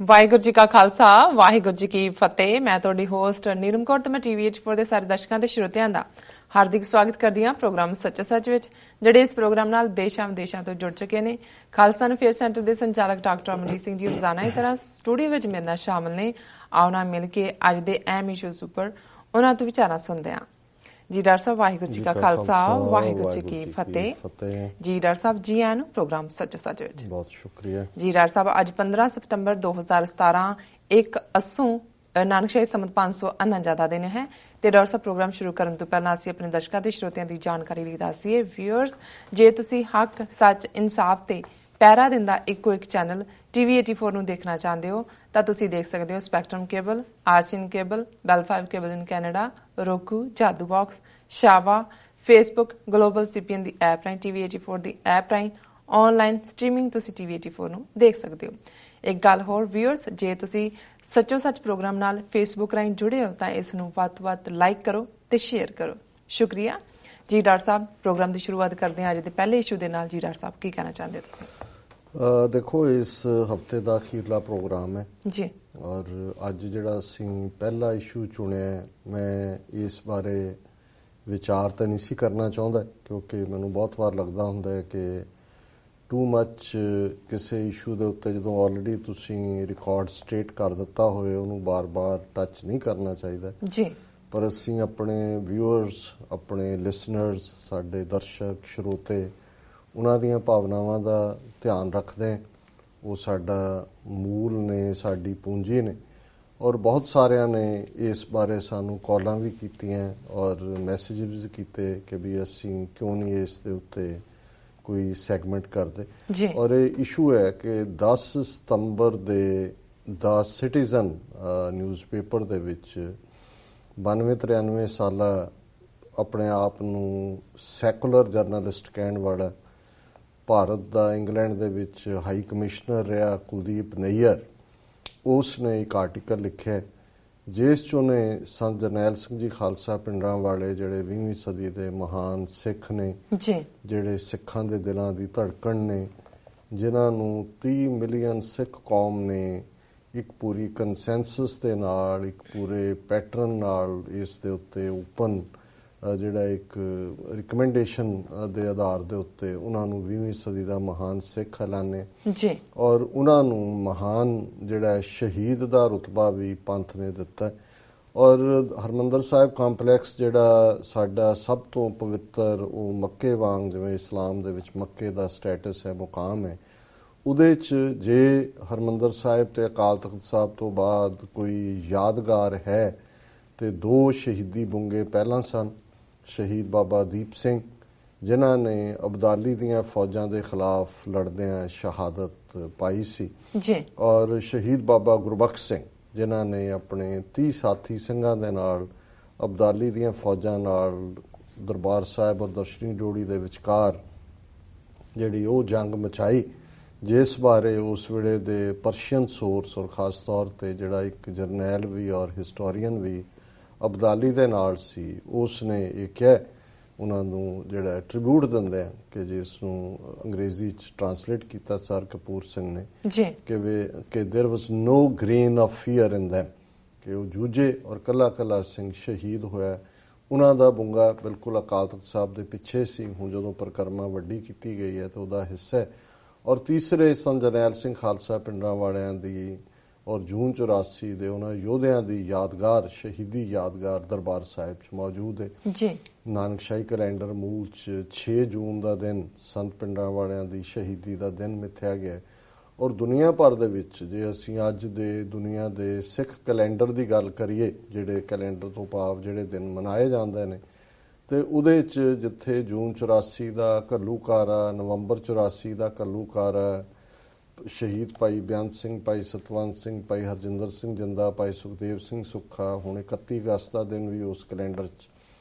ਵਾਹਿਗੁਰੂ ਜੀ ਕਾ ਖਾਲਸਾ ਵਾਹਿਗੁਰੂ ਜੀ ਕੀ ਫਤਿਹ। ਮੈਂ ਤੁਹਾਡੀ ਹੋਸਟ ਨੀਰਮ ਕੌਰ ਤੇ ਮੈਂ TVH4 ਦੇ ਸਾਰੇ ਦਰਸ਼ਕਾਂ ਤੇ ਸਰੋਤਿਆਂ ਦਾ ਹਾਰਦਿਕ ਸਵਾਗਤ ਕਰਦੀ ਹਾਂ ਪ੍ਰੋਗਰਾਮ ਸੱਚੋ ਸੱਚ ਵਿੱਚ, ਜਿਹੜੇ ਇਸ ਪ੍ਰੋਗਰਾਮ ਨਾਲ ਦੇਸ਼ਾਂ ਵਿਦੇਸ਼ਾਂ ਤੋਂ ਜੁੜ ਚੁੱਕੇ ਨੇ। ਖਾਲਸਾ ਅਫੇਅਰ ਸੈਂਟਰ ਦੇ ਸੰਚਾਲਕ ਡਾਕਟਰ ਅਮਨਦੀਪ ਸਿੰਘ ਜੀ ਰੋਜ਼ਾਨਾ ਦੀ ਤਰ੍ਹਾਂ ਸਟੂਡੀਓ ਵਿੱਚ ਮੇਰੇ ਨਾਲ ਸ਼ਾਮਲ ਨੇ। ਆਓ ਨਾਲ ਮਿਲ ਕੇ ਅੱਜ ਦੇ ਅਹਿਮ ਇਸ਼ੂਜ਼ ਉੱਪਰ ਉਹਨਾਂ ਤੋਂ ਵਿਚਾਰਾਂ ਸੁਣਦੇ ਹਾਂ। ਜੀ ਡਾਕਟਰ ਸਾਹਿਬ, ਵਾਹਿਗੁਰੂ ਜੀ ਕਾ ਖਾਲਸਾ ਵਾਹਿਗੁਰੂ ਜੀ ਕੀ ਫਤਿਹ। ਜੀ ਡਾਕਟਰ ਸਾਹਿਬ, ਜੀ ਆਇਆਂ ਨੂੰ ਪ੍ਰੋਗਰਾਮ ਸੱਚੋ ਸੱਚ ਵਿੱਚ। ਬਹੁਤ ਸ਼ੁਕਰੀਆ ਜੀ ਡਾਕਟਰ ਸਾਹਿਬ, ਅੱਜ 15 ਸਤੰਬਰ 2017 ਇੱਕ ਅੱਸੂ ਨਾਨਕਸ਼ਾਹੀ ਸੰਮਤ 549 ਦਾ ਦਿਨ ਹੈ। ਤੇ ਡਾਕਟਰ ਸਾਹਿਬ, ਪ੍ਰੋਗਰਾਮ ਸ਼ੁਰੂ ਕਰਨ ਤੋਂ ਪਹਿਲਾਂ ਅਸੀਂ ਆਪਣੇ ਦਰਸ਼ਕਾਂ ਤੇ ਸਰੋਤਿਆਂ ਦੀ ਜਾਣਕਾਰੀ ਲਈ ਦੱਸੀਏ। ਵਿਊਅਰਸ, ਜੇ ਤੁਸੀਂ ਹੱਕ, ਸੱਚ, ਇਨਸਾਫ ਤੇ ਪੈਰਾ ਦਿੰਦਾ ਇੱਕੋ ਇੱਕ ਚੈਨਲ TV84 ਨੂੰ ਦੇਖਣਾ ਚਾਹੁੰਦੇ ਹੋ ਤਾਂ ਤੁਸੀਂ ਦੇਖ ਸਕਦੇ ਹੋ Spectrum cable, RCN cable, Bell 5 cable in Canada, Roku, Jadoo box, ਸ਼ਾਵਾ, ਫੇਸਬੁੱਕ, ਗਲੋਬਲ CPN ਦੀ ਐਪ ਰਾਹੀਂ, TV84 ਦੀ ਐਪ ਰਾਹੀਂ ਆਨਲਾਈਨ ਸਟ੍ਰੀਮਿੰਗ ਤੁਸੀਂ TV84 ਨੂੰ ਦੇਖ ਸਕਦੇ ਹੋ। ਇੱਕ ਗੱਲ ਹੋਰ ਵਿਊਅਰਸ, ਜੇ ਤੁਸੀਂ ਸੱਚੋ ਸੱਚ ਪ੍ਰੋਗਰਾਮ ਨਾਲ ਫੇਸਬੁੱਕ ਰਾਹੀਂ ਜੁੜੇ ਹੋ ਤਾਂ ਇਸ ਨੂੰ ਵੱਧ ਤੋਂ ਵੱਧ ਲਾਈਕ ਕਰੋ ਤੇ ਸ਼ੇਅਰ ਕਰੋ। ਸ਼ੁਕਰੀਆ ਜੀ। ਡਾਕਟਰ ਸਾਹਿਬ, ਪ੍ਰੋਗਰਾਮ ਦੀ ਸ਼ੁਰੂਆਤ ਕਰਦੇ ਹਾਂ ਅੱਜ ਦੇ ਪਹਿਲੇ ਇਸ਼ੂ ਦੇ ਨਾਲ। ਜੀ ਡਾਕਟਰ ਸਾਹਿਬ, ਕੀ ਕਹਿਣਾ ਚਾਹੁੰਦੇ ਤੁਸੀਂ? ਦੇਖੋ, ਇਸ ਹਫਤੇ ਦਾ ਅਖੀਰਲਾ ਪ੍ਰੋਗਰਾਮ ਹੈ ਜੀ, ਔਰ ਅੱਜ ਜਿਹੜਾ ਅਸੀਂ ਪਹਿਲਾ ਇਸ਼ੂ ਚੁਣਿਆ, ਮੈਂ ਇਸ ਬਾਰੇ ਵਿਚਾਰ ਤਾਂ ਨਹੀਂ ਸੀ ਕਰਨਾ ਚਾਹੁੰਦਾ, ਕਿਉਂਕਿ ਮੈਨੂੰ ਬਹੁਤ ਵਾਰ ਲੱਗਦਾ ਹੁੰਦਾ ਹੈ ਕਿ ਟੂ ਮੱਚ ਕਿਸੇ ਇਸ਼ੂ ਦੇ ਉੱਤੇ ਜਦੋਂ ਆਲਰੇਡੀ ਤੁਸੀਂ ਰਿਕਾਰਡ ਸਟੇਟ ਕਰ ਦਿੱਤਾ ਹੋਵੇ ਉਹਨੂੰ ਬਾਰ-ਬਾਰ ਟੱਚ ਨਹੀਂ ਕਰਨਾ ਚਾਹੀਦਾ ਜੀ। ਪਰ ਅਸੀਂ ਆਪਣੇ ਵਿਊਅਰਸ, ਆਪਣੇ ਲਿਸਨਰਸ, ਸਾਡੇ ਦਰਸ਼ਕ ਸਰੋਤੇ, ਉਹਨਾਂ ਦੀਆਂ ਭਾਵਨਾਵਾਂ ਦਾ ਧਿਆਨ ਰੱਖਦੇ ਹਾਂ। ਉਹ ਸਾਡਾ ਮੂਲ ਨੇ, ਸਾਡੀ ਪੂੰਜੀ ਨੇ, ਔਰ ਬਹੁਤ ਸਾਰਿਆਂ ਨੇ ਇਸ ਬਾਰੇ ਸਾਨੂੰ ਕਾਲਾਂ ਵੀ ਕੀਤੀਆਂ ਔਰ ਮੈਸੇਜ ਵੀ ਕੀਤੇ ਕਿ ਵੀ ਅਸੀਂ ਕਿਉਂ ਨਹੀਂ ਇਸ ਦੇ ਉੱਤੇ ਕੋਈ ਸੈਗਮੈਂਟ ਕਰਦੇ। ਔਰ ਇਹ ਇਸ਼ੂ ਹੈ ਕਿ 10 ਸਤੰਬਰ ਦੇ ਦਾ ਸਿਟੀਜ਼ਨ ਨਿਊਜ਼ਪੇਪਰ ਦੇ ਵਿੱਚ 92-93 ਸਾਲਾ ਆਪਣੇ ਆਪ ਨੂੰ ਸੈਕੂਲਰ ਜਰਨਲਿਸਟ ਕਹਿਣ ਵਾਲਾ ਭਾਰਤ ਦਾ ਇੰਗਲੈਂਡ ਦੇ ਵਿੱਚ ਹਾਈ ਕਮਿਸ਼ਨਰ ਰਿਹਾ ਕੁਲਦੀਪ ਨਈਅਰ, ਉਸ ਨੇ ਇੱਕ ਆਰਟੀਕਲ ਲਿਖਿਆ ਜਿਸ 'ਚ ਉਹਨੇ ਸੰਤ ਜਰਨੈਲ ਸਿੰਘ ਜੀ ਖਾਲਸਾ ਪਿੰਡਰਾਂ ਵਾਲੇ, ਜਿਹੜੇ 20ਵੀਂ ਸਦੀ ਦੇ ਮਹਾਨ ਸਿੱਖ ਨੇ, ਜਿਹੜੇ ਸਿੱਖਾਂ ਦੇ ਦਿਲਾਂ ਦੀ ਧੜਕਣ ਨੇ, ਜਿਨ੍ਹਾਂ ਨੂੰ 30 ਮਿਲੀਅਨ ਸਿੱਖ ਕੌਮ ਨੇ ਇੱਕ ਪੂਰੀ ਕੰਸੈਂਸਸ ਦੇ ਨਾਲ, ਇੱਕ ਪੂਰੇ ਪੈਟਰਨ ਨਾਲ ਇਸ ਦੇ ਉੱਤੇ ਓਪਨ ਜਿਹੜਾ ਇੱਕ ਰਿਕਮੈਂਡੇਸ਼ਨ ਦੇ ਆਧਾਰ ਦੇ ਉੱਤੇ ਉਹਨਾਂ ਨੂੰ 20ਵੀਂ ਸਦੀ ਦਾ ਮਹਾਨ ਸਿੱਖ ਐਲਾਨੇ ਔਰ ਉਹਨਾਂ ਨੂੰ ਮਹਾਨ ਜਿਹੜਾ ਸ਼ਹੀਦ ਦਾ ਰੁਤਬਾ ਵੀ ਪੰਥ ਨੇ ਦਿੱਤਾ। ਔਰ ਹਰਿਮੰਦਰ ਸਾਹਿਬ ਕੰਪਲੈਕਸ ਜਿਹੜਾ ਸਾਡਾ ਸਭ ਤੋਂ ਪਵਿੱਤਰ, ਉਹ ਮੱਕੇ ਵਾਂਗ, ਜਿਵੇਂ ਇਸਲਾਮ ਦੇ ਵਿੱਚ ਮੱਕੇ ਦਾ ਸਟੇਟਸ ਹੈ, ਮੁਕਾਮ ਹੈ, ਉਹਦੇ 'ਚ ਜੇ ਹਰਿਮੰਦਰ ਸਾਹਿਬ ਤੇ ਅਕਾਲ ਤਖਤ ਸਾਹਿਬ ਤੋਂ ਬਾਅਦ ਕੋਈ ਯਾਦਗਾਰ ਹੈ ਤੇ 2 ਸ਼ਹੀਦੀ ਬੁੰਗੇ ਪਹਿਲਾਂ ਸਨ। ਸ਼ਹੀਦ ਬਾਬਾ ਦੀਪ ਸਿੰਘ, ਜਿਨ੍ਹਾਂ ਨੇ ਅਬਦਾਲੀ ਦੀਆਂ ਫੌਜਾਂ ਦੇ ਖਿਲਾਫ ਲੜਦਿਆਂ ਸ਼ਹਾਦਤ ਪਾਈ ਸੀ, ਔਰ ਸ਼ਹੀਦ ਬਾਬਾ ਗੁਰਬਖਸ਼ ਸਿੰਘ, ਜਿਨ੍ਹਾਂ ਨੇ ਆਪਣੇ 30 ਸਾਥੀ ਸਿੰਘਾਂ ਦੇ ਨਾਲ ਅਬਦਾਲੀ ਦੀਆਂ ਫੌਜਾਂ ਨਾਲ ਦਰਬਾਰ ਸਾਹਿਬ ਔਰ ਦਰਸ਼ਨੀ ਡਿਓੜੀ ਦੇ ਵਿਚਕਾਰ ਜਿਹੜੀ ਉਹ ਜੰਗ ਮਚਾਈ, ਜਿਸ ਬਾਰੇ ਉਸ ਵੇਲੇ ਦੇ ਪਰਸ਼ੀਅਨ ਸੋਰਸ ਔਰ ਖਾਸ ਤੌਰ ਤੇ ਜਿਹੜਾ ਇੱਕ ਜਰਨੈਲ ਵੀ ਔਰ ਹਿਸਟੋਰੀਅਨ ਵੀ ਅਬਦਾਲੀ ਦੇ ਨਾਲ ਸੀ, ਉਸ ਨੇ ਇਹ ਕਿਹਾ, ਉਹਨਾਂ ਨੂੰ ਜਿਹੜਾ ਟ੍ਰਿਬਿਊਟ ਦਿੰਦੇ ਆ ਕਿ ਜਿਸ ਨੂੰ ਅੰਗਰੇਜ਼ੀ 'ਚ ਟਰਾਂਸਲੇਟ ਕੀਤਾ ਸਰ ਕਪੂਰ ਸਿੰਘ ਨੇ, ਕਿ there was no grain of fear in them, ਕਿ ਉਹ ਜੂਝੇ ਔਰ ਕੱਲਾ ਸਿੰਘ ਸ਼ਹੀਦ ਹੋਇਆ। ਉਹਨਾਂ ਦਾ ਬੁੰਗਾ ਬਿਲਕੁਲ ਅਕਾਲ ਤਖਤ ਸਾਹਿਬ ਦੇ ਪਿੱਛੇ ਸੀ। ਹੁਣ ਜਦੋਂ ਪਰਿਕਰਮਾ ਵੱਡੀ ਕੀਤੀ ਗਈ ਹੈ ਤਾਂ ਉਹਦਾ ਹਿੱਸਾ ਹੈ। ਔਰ ਤੀਸਰੇ ਸੰਤ ਜਰਨੈਲ ਸਿੰਘ ਖਾਲਸਾ ਪਿੰਡਰਾਂ ਵਾਲਿਆਂ ਦੀ ਔਰ ਜੂਨ 84 ਦੇ ਉਹਨਾਂ ਯੋਧਿਆਂ ਦੀ ਯਾਦਗਾਰ, ਸ਼ਹੀਦੀ ਯਾਦਗਾਰ ਦਰਬਾਰ ਸਾਹਿਬ 'ਚ ਮੌਜੂਦ ਹੈ। ਨਾਨਕਸ਼ਾਹੀ ਕੈਲੰਡਰ ਮੂਲ 'ਚ 6 ਜੂਨ ਦਾ ਦਿਨ ਸੰਤ ਪਿੰਡਰਾਂ ਵਾਲਿਆਂ ਦੀ ਸ਼ਹੀਦੀ ਦਾ ਦਿਨ ਮਿਥਿਆ ਗਿਆ। ਔਰ ਦੁਨੀਆ ਭਰ ਦੇ ਵਿੱਚ ਜੇ ਅਸੀਂ ਅੱਜ ਦੇ ਦੁਨੀਆ ਦੇ ਸਿੱਖ ਕੈਲੰਡਰ ਦੀ ਗੱਲ ਕਰੀਏ, ਜਿਹੜੇ ਕੈਲੰਡਰ ਤੋਂ ਭਾਵ ਜਿਹੜੇ ਦਿਨ ਮਨਾਏ ਜਾਂਦੇ ਨੇ, ਤੇ ਉਹਦੇ 'ਚ ਜਿੱਥੇ ਜੂਨ 84 ਦਾ ਘੱਲੂਘਾਰਾ, ਨਵੰਬਰ 84 ਦਾ ਘੱਲੂਘਾਰਾ, ਸ਼ਹੀਦ ਭਾਈ ਬੇਅੰਤ ਸਿੰਘ, ਭਾਈ ਸਤਵੰਤ ਸਿੰਘ, ਭਾਈ ਹਰਜਿੰਦਰ ਸਿੰਘ ਜਿੰਦਾ, ਭਾਈ ਸੁਖਦੇਵ ਸਿੰਘ ਸੁੱਖਾ, ਹੁਣ 31 ਅਗਸਤ ਦਾ ਦਿਨ ਵੀ ਉਸ ਕੈਲੰਡਰ 'ਚ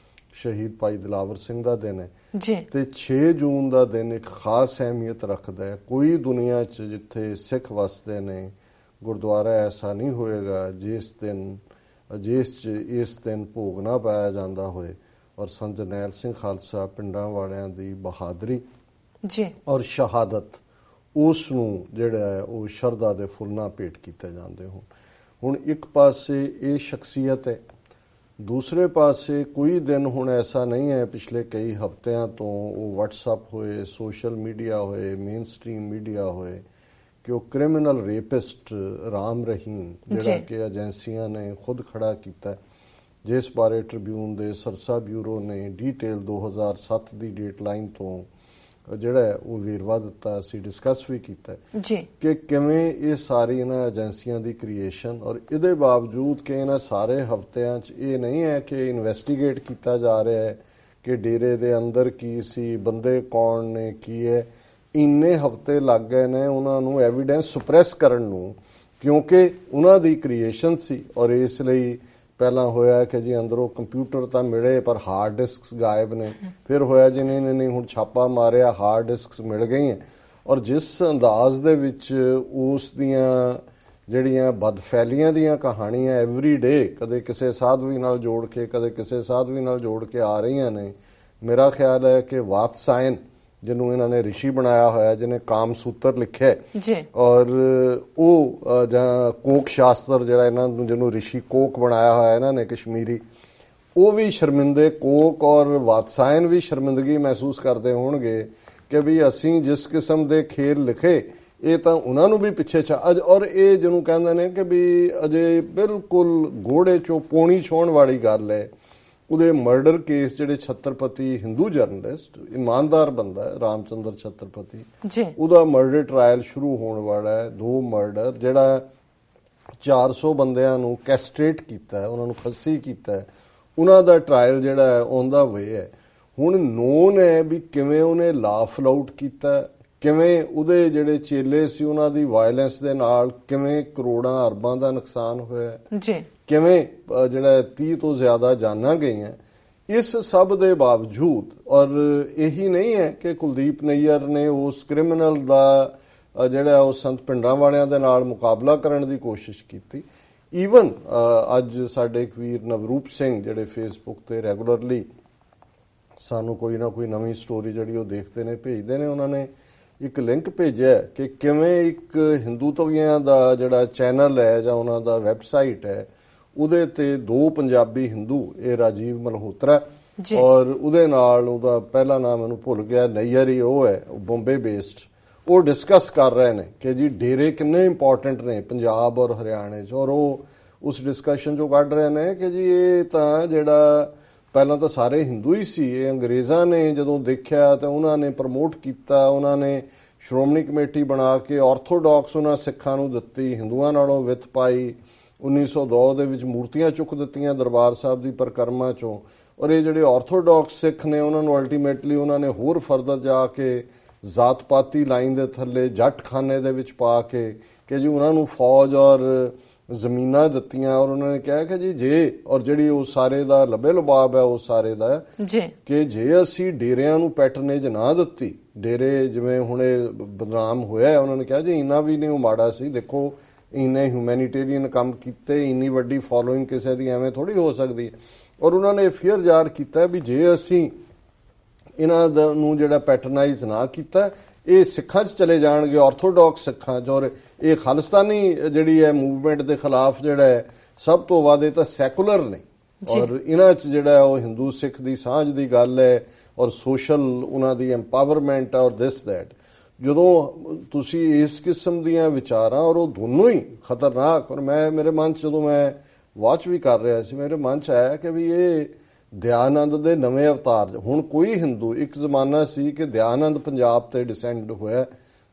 ਸ਼ਹੀਦ ਭਾਈ ਦਿਲਾਵਰ ਸਿੰਘ ਦਾ ਦਿਨ ਹੈ। ਤੇ 6 ਜੂਨ ਦਾ ਦਿਨ ਇੱਕ ਖਾਸ ਅਹਿਮੀਅਤ ਰੱਖਦਾ ਹੈ। ਕੋਈ ਦੁਨੀਆ 'ਚ ਜਿੱਥੇ ਸਿੱਖ ਵਸਦੇ ਨੇ ਗੁਰਦੁਆਰਾ ਐਸਾ ਨਹੀਂ ਹੋਏਗਾ ਜਿਸ 'ਚ ਇਸ ਦਿਨ ਭੋਗ ਨਾ ਪਾਇਆ ਜਾਂਦਾ ਹੋਏ। ਔਰ ਸੰਤ ਜਰਨੈਲ ਸਿੰਘ ਖਾਲਸਾ ਪਿੰਡਾਂ ਵਾਲਿਆਂ ਦੀ ਬਹਾਦਰੀ ਔਰ ਸ਼ਹਾਦਤ, ਉਸ ਨੂੰ ਜਿਹੜਾ ਹੈ ਉਹ ਸ਼ਰਧਾ ਦੇ ਫੁੱਲ ਨਾਲ ਭੇਟ ਕੀਤੇ ਜਾਂਦੇ ਹੋਣ। ਹੁਣ ਇੱਕ ਪਾਸੇ ਇਹ ਸ਼ਖਸੀਅਤ ਹੈ, ਦੂਸਰੇ ਪਾਸੇ ਕੋਈ ਦਿਨ ਹੁਣ ਐਸਾ ਨਹੀਂ ਹੈ ਪਿਛਲੇ ਕਈ ਹਫ਼ਤਿਆਂ ਤੋਂ, ਉਹ WhatsApp ਹੋਏ, ਸੋਸ਼ਲ ਮੀਡੀਆ ਹੋਏ, ਮੇਨ ਸਟ੍ਰੀਮ ਮੀਡੀਆ ਹੋਏ, ਕਿ ਉਹ ਕ੍ਰਿਮੀਨਲ ਰੇਪਿਸਟ ਰਾਮ ਰਹੀਮ, ਜਿਹੜਾ ਕਿ ਏਜੰਸੀਆਂ ਨੇ ਖੁਦ ਖੜਾ ਕੀਤਾ, ਜਿਸ ਬਾਰੇ ਟ੍ਰਿਬਿਊਨ ਦੇ ਸਰਸਾ ਬਿਊਰੋ ਨੇ ਡੀਟੇਲ 2007 ਦੀ ਡੇਟਲਾਈਨ ਤੋਂ ਜਿਹੜਾ ਹੈ ਉਹ ਵੇਰਵਾ ਦਿੱਤਾ, ਅਸੀਂ ਡਿਸਕਸ ਵੀ ਕੀਤਾ ਕਿ ਕਿਵੇਂ ਇਹ ਸਾਰੀ ਇਹਨਾਂ ਏਜੰਸੀਆਂ ਦੀ ਕ੍ਰੀਏਸ਼ਨ, ਔਰ ਇਹਦੇ ਬਾਵਜੂਦ ਕਿ ਇਹਨਾਂ ਸਾਰੇ ਹਫ਼ਤਿਆਂ 'ਚ ਇਹ ਨਹੀਂ ਹੈ ਕਿ ਇਨਵੈਸਟੀਗੇਟ ਕੀਤਾ ਜਾ ਰਿਹਾ ਹੈ ਕਿ ਡੇਰੇ ਦੇ ਅੰਦਰ ਕੀ ਸੀ, ਬੰਦੇ ਕੌਣ ਨੇ, ਕੀ ਹੈ। ਇੰਨੇ ਹਫ਼ਤੇ ਲੱਗ ਗਏ ਨੇ ਉਹਨਾਂ ਨੂੰ ਐਵੀਡੈਂਸ ਸੁਪਰੈਸ ਕਰਨ ਨੂੰ, ਕਿਉਂਕਿ ਉਹਨਾਂ ਦੀ ਕ੍ਰੀਏਸ਼ਨ ਸੀ। ਔਰ ਇਸ ਲਈ ਪਹਿਲਾਂ ਹੋਇਆ ਕਿ ਜੀ ਅੰਦਰੋਂ ਕੰਪਿਊਟਰ ਤਾਂ ਮਿਲੇ ਪਰ ਹਾਰਡ ਡਿਸਕਸ ਗਾਇਬ ਨੇ, ਫਿਰ ਹੋਇਆ ਜੀ ਨਹੀਂ ਹੁਣ ਛਾਪਾ ਮਾਰਿਆ, ਹਾਰਡ ਡਿਸਕਸ ਮਿਲ ਗਈਆਂ। ਔਰ ਜਿਸ ਅੰਦਾਜ਼ ਦੇ ਵਿੱਚ ਉਸ ਦੀਆਂ ਜਿਹੜੀਆਂ ਬਦਫੈਲੀਆਂ ਦੀਆਂ ਕਹਾਣੀਆਂ ਐਵਰੀ ਡੇ ਕਦੇ ਕਿਸੇ ਸਾਧਵੀ ਨਾਲ ਜੋੜ ਕੇ ਕਦੇ ਕਿਸੇ ਸਾਧਵੀ ਨਾਲ ਜੋੜ ਕੇ ਆ ਰਹੀਆਂ ਨੇ, ਮੇਰਾ ਖਿਆਲ ਹੈ ਕਿ ਵਾਤਸਾਇਨ ਜਿਹਨੂੰ ਇਹਨਾਂ ਨੇ ਰਿਸ਼ੀ ਬਣਾਇਆ ਹੋਇਆ, ਜਿਹਨੇ ਕਾਮ ਸੂਤਰ ਲਿਖਿਆ ਔਰ ਉਹ ਜਾਂ ਕੋਕ ਸ਼ਾਸਤਰ ਜਿਹੜਾ ਇਹਨਾਂ ਨੂੰ ਜਿਹਨੂੰ ਰਿਸ਼ੀ ਕੋਕ ਬਣਾਇਆ ਹੋਇਆ ਇਹਨਾਂ ਨੇ ਕਸ਼ਮੀਰੀ, ਉਹ ਵੀ ਸ਼ਰਮਿੰਦੇ, ਕੋਕ ਔਰ ਵਾਤਸਾਇਨ ਵੀ ਸ਼ਰਮਿੰਦਗੀ ਮਹਿਸੂਸ ਕਰਦੇ ਹੋਣਗੇ ਕਿ ਵੀ ਅਸੀਂ ਜਿਸ ਕਿਸਮ ਦੇ ਖੇਲ ਲਿਖੇ ਇਹ ਤਾਂ ਉਹਨਾਂ ਨੂੰ ਵੀ ਪਿੱਛੇ ਔਰ ਇਹ ਜਿਹਨੂੰ ਕਹਿੰਦੇ ਨੇ ਕਿ ਵੀ ਅਜੇ ਬਿਲਕੁਲ ਘੋੜੇ ਚੋਂ ਪੌਣੀ ਛੋਹਣ ਵਾਲੀ ਗੱਲ ਹੈ। ਉਹਦੇ ਮਰਡਰ ਕੇਸ ਜਿਹੜੇ ਛਤਰਪਤੀ ਹਿੰਦੂ ਜਰਨਲਿਸਟ ਇਮਾਨਦਾਰ ਬੰਦਾ ਹੈ ਰਾਮਚੰਦਰ ਛਤਰਪਤੀ, ਉਹਦਾ ਮਰਡਰ ਟ੍ਰਾਇਲ ਸ਼ੁਰੂ ਹੋਣ ਵਾਲਾ ਹੈ। 2 ਮਰਡਰ ਜਿਹੜਾ 400 ਬੰਦਿਆਂ ਨੂੰ ਕੈਸਟ੍ਰੇਟ ਕੀਤਾ ਹੈ, ਉਹਨਾਂ ਨੂੰ ਖੱਸੀ ਕੀਤਾ ਹੈ, ਉਹਨਾਂ ਦਾ ਟ੍ਰਾਇਲ ਜਿਹੜਾ ਹੈ ਔਨ ਦਾ ਵੇ ਹੈ। ਹੁਣ ਨੋਨ ਹੈ ਵੀ ਕਿਵੇਂ ਉਹਨੇ ਲਾਫ ਆਊਟ ਕੀਤਾ, ਕਿਵੇਂ ਉਹਦੇ ਜਿਹੜੇ ਚੇਲੇ ਸੀ ਉਹਨਾਂ ਦੀ ਵਾਇਲੈਂਸ ਦੇ ਨਾਲ ਕਿਵੇਂ ਕਰੋੜਾਂ ਅਰਬਾਂ ਦਾ ਨੁਕਸਾਨ ਹੋਇਆ, ਕਿਵੇਂ ਜਿਹੜਾ 30 ਤੋਂ ਜ਼ਿਆਦਾ ਜਾਨਾਂ ਗਈਆਂ। ਇਸ ਸਭ ਦੇ ਬਾਵਜੂਦ, ਔਰ ਇਹੀ ਨਹੀਂ ਹੈ ਕਿ ਕੁਲਦੀਪ ਨਈਅਰ ਨੇ ਉਸ ਕ੍ਰਿਮੀਨਲ ਦਾ ਜਿਹੜਾ ਉਹ ਸੰਤ ਪਿੰਡਾਂ ਵਾਲਿਆਂ ਦੇ ਨਾਲ ਮੁਕਾਬਲਾ ਕਰਨ ਦੀ ਕੋਸ਼ਿਸ਼ ਕੀਤੀ। ਈਵਨ ਅੱਜ ਸਾਡੇ ਇੱਕ ਵੀਰ ਨਵਰੂਪ ਸਿੰਘ ਜਿਹੜੇ ਫੇਸਬੁੱਕ ਤੇ ਰੈਗੂਲਰਲੀ ਸਾਨੂੰ ਕੋਈ ਨਾ ਕੋਈ ਨਵੀਂ ਸਟੋਰੀ ਜਿਹੜੀ ਉਹ ਦੇਖਦੇ ਨੇ, ਭੇਜਦੇ ਨੇ, ਉਹਨਾਂ ਨੇ ਇੱਕ ਲਿੰਕ ਭੇਜਿਆ ਕਿ ਕਿਵੇਂ ਇੱਕ ਹਿੰਦੂਤਵੀਆਂ ਦਾ ਜਿਹੜਾ ਚੈਨਲ ਹੈ ਜਾਂ ਉਹਨਾਂ ਦਾ ਵੈਬਸਾਈਟ ਹੈ ਉਹਦੇ ਤੇ 2 ਪੰਜਾਬੀ ਹਿੰਦੂ, ਇਹ ਰਾਜੀਵ ਮਲਹੋਤਰਾ ਔਰ ਉਹਦੇ ਨਾਲ ਉਹਦਾ ਪਹਿਲਾ ਨਾਮ ਮੈਨੂੰ ਭੁੱਲ ਗਿਆ, ਨਈਅਰ ਹੀ ਉਹ ਹੈ, ਬੰਬੇ ਬੇਸਡ, ਉਹ ਡਿਸਕਸ ਕਰ ਰਹੇ ਨੇ ਕਿ ਜੀ ਡੇਰੇ ਕਿੰਨੇ ਇੰਪੋਰਟੈਂਟ ਨੇ ਪੰਜਾਬ ਔਰ ਹਰਿਆਣੇ 'ਚ। ਔਰ ਉਹ ਉਸ ਡਿਸਕਸ਼ਨ 'ਚੋਂ ਕੱਢ ਰਹੇ ਨੇ ਕਿ ਜੀ ਇਹ ਤਾਂ ਜਿਹੜਾ ਪਹਿਲਾਂ ਤਾਂ ਸਾਰੇ ਹਿੰਦੂ ਹੀ ਸੀ, ਇਹ ਅੰਗਰੇਜ਼ਾਂ ਨੇ ਜਦੋਂ ਦੇਖਿਆ ਤਾਂ ਉਹਨਾਂ ਨੇ ਪ੍ਰਮੋਟ ਕੀਤਾ, ਉਹਨਾਂ ਨੇ ਸ਼੍ਰੋਮਣੀ ਕਮੇਟੀ ਬਣਾ ਕੇ ਆਰਥੋਡਾਕਸ ਉਹਨਾਂ ਸਿੱਖਾਂ ਨੂੰ ਦਿੱਤੀ, ਹਿੰਦੂਆਂ ਨਾਲੋਂ ਵਿੱਥ ਪਾਈ, 1902 ਦੇ ਵਿੱਚ ਮੂਰਤੀਆਂ ਚੁੱਕ ਦਿੱਤੀਆਂ ਦਰਬਾਰ ਸਾਹਿਬ ਦੀ ਪਰਿਕਰਮਾ 'ਚੋਂ। ਔਰ ਇਹ ਜਿਹੜੇ ਆਰਥੋਡਾਕਸ ਸਿੱਖ ਨੇ ਉਹਨਾਂ ਨੂੰ ਅਲਟੀਮੇਟਲੀ ਉਹਨਾਂ ਨੇ ਹੋਰ ਫਰਦਰ ਜਾ ਕੇ ਜ਼ਾਤ ਪਾਤੀ ਲਾਈਨ ਦੇ ਥੱਲੇ ਜੱਟ ਖਾਨੇ ਦੇ ਵਿੱਚ ਪਾ ਕੇ ਕਿ ਜੀ ਉਹਨਾਂ ਨੂੰ ਫੌਜ ਔਰ ਜ਼ਮੀਨਾਂ ਦਿੱਤੀਆਂ। ਔਰ ਉਹਨਾਂ ਨੇ ਕਿਹਾ ਕਿ ਜੀ ਜੇ ਔਰ ਜਿਹੜੀ ਉਹ ਸਾਰੇ ਦਾ ਲੱਭੇ ਲਬਾਬ ਹੈ ਉਹ ਸਾਰੇ ਦਾ ਕਿ ਜੇ ਅਸੀਂ ਡੇਰਿਆਂ ਨੂੰ ਪੈਟਰਨੇਜ ਨਾ ਦਿੱਤੀ, ਡੇਰੇ ਜਿਵੇਂ ਹੁਣੇ ਬਦਨਾਮ ਹੋਇਆ, ਉਹਨਾਂ ਨੇ ਕਿਹਾ ਜੀ ਇੰਨਾ ਵੀ ਨਹੀਂ ਉਹ ਮਾੜਾ ਸੀ, ਦੇਖੋ ਇੰਨੇ ਹਿਊਮੈਨਿਟੇਰੀਅਨ ਕੰਮ ਕੀਤੇ, ਇੰਨੀ ਵੱਡੀ ਫੋਲੋਇੰਗ ਕਿਸੇ ਦੀ ਐਵੇਂ ਥੋੜੀ ਹੋ ਸਕਦੀ ਹੈ। ਔਰ ਉਹਨਾਂ ਨੇ ਫੀਅਰ ਜ਼ਾਹਰ ਕੀਤਾ ਵੀ ਜੇ ਅਸੀਂ ਇਹਨਾਂ ਨੂੰ ਜਿਹੜਾ ਪੈਟਰਨਾਈਜ਼ ਨਾ ਕੀਤਾ ਇਹ ਸਿੱਖਾਂ 'ਚ ਚਲੇ ਜਾਣਗੇ, ਆਰਥੋਡਾਕਸ ਸਿੱਖਾਂ 'ਚ। ਔਰ ਇਹ ਖਾਲਿਸਤਾਨੀ ਜਿਹੜੀ ਹੈ ਮੂਵਮੈਂਟ ਦੇ ਖਿਲਾਫ ਜਿਹੜਾ ਹੈ ਸਭ ਤੋਂ ਵੱਧ ਇਹ ਤਾਂ ਸੈਕੂਲਰ ਨੇ, ਔਰ ਇਹਨਾਂ 'ਚ ਜਿਹੜਾ ਉਹ ਹਿੰਦੂ ਸਿੱਖ ਦੀ ਸਾਂਝ ਦੀ ਗੱਲ ਹੈ ਔਰ ਸੋਸ਼ਲ ਉਹਨਾਂ ਦੀ ਐਮਪਾਵਰਮੈਂਟ ਔਰ ਦਿਸ ਦੈਟ। ਜਦੋਂ ਤੁਸੀਂ ਇਸ ਕਿਸਮ ਦੀਆਂ ਵਿਚਾਰਾਂ, ਔਰ ਉਹ ਦੋਨੋਂ ਹੀ ਖਤਰਨਾਕ, ਔਰ ਮੇਰੇ ਮਨ 'ਚ ਜਦੋਂ ਮੈਂ ਵਾਚ ਵੀ ਕਰ ਰਿਹਾ ਸੀ ਮੇਰੇ ਮਨ 'ਚ ਆਇਆ ਕਿ ਵੀ ਇਹ ਦਿਆਨੰਦ ਦੇ ਨਵੇਂ ਅਵਤਾਰ। ਹੁਣ ਕੋਈ ਹਿੰਦੂ, ਇੱਕ ਜ਼ਮਾਨਾ ਸੀ ਕਿ ਦਿਆਨੰਦ ਪੰਜਾਬ ਤੇ ਡਿਸੈਂਡ ਹੋਇਆ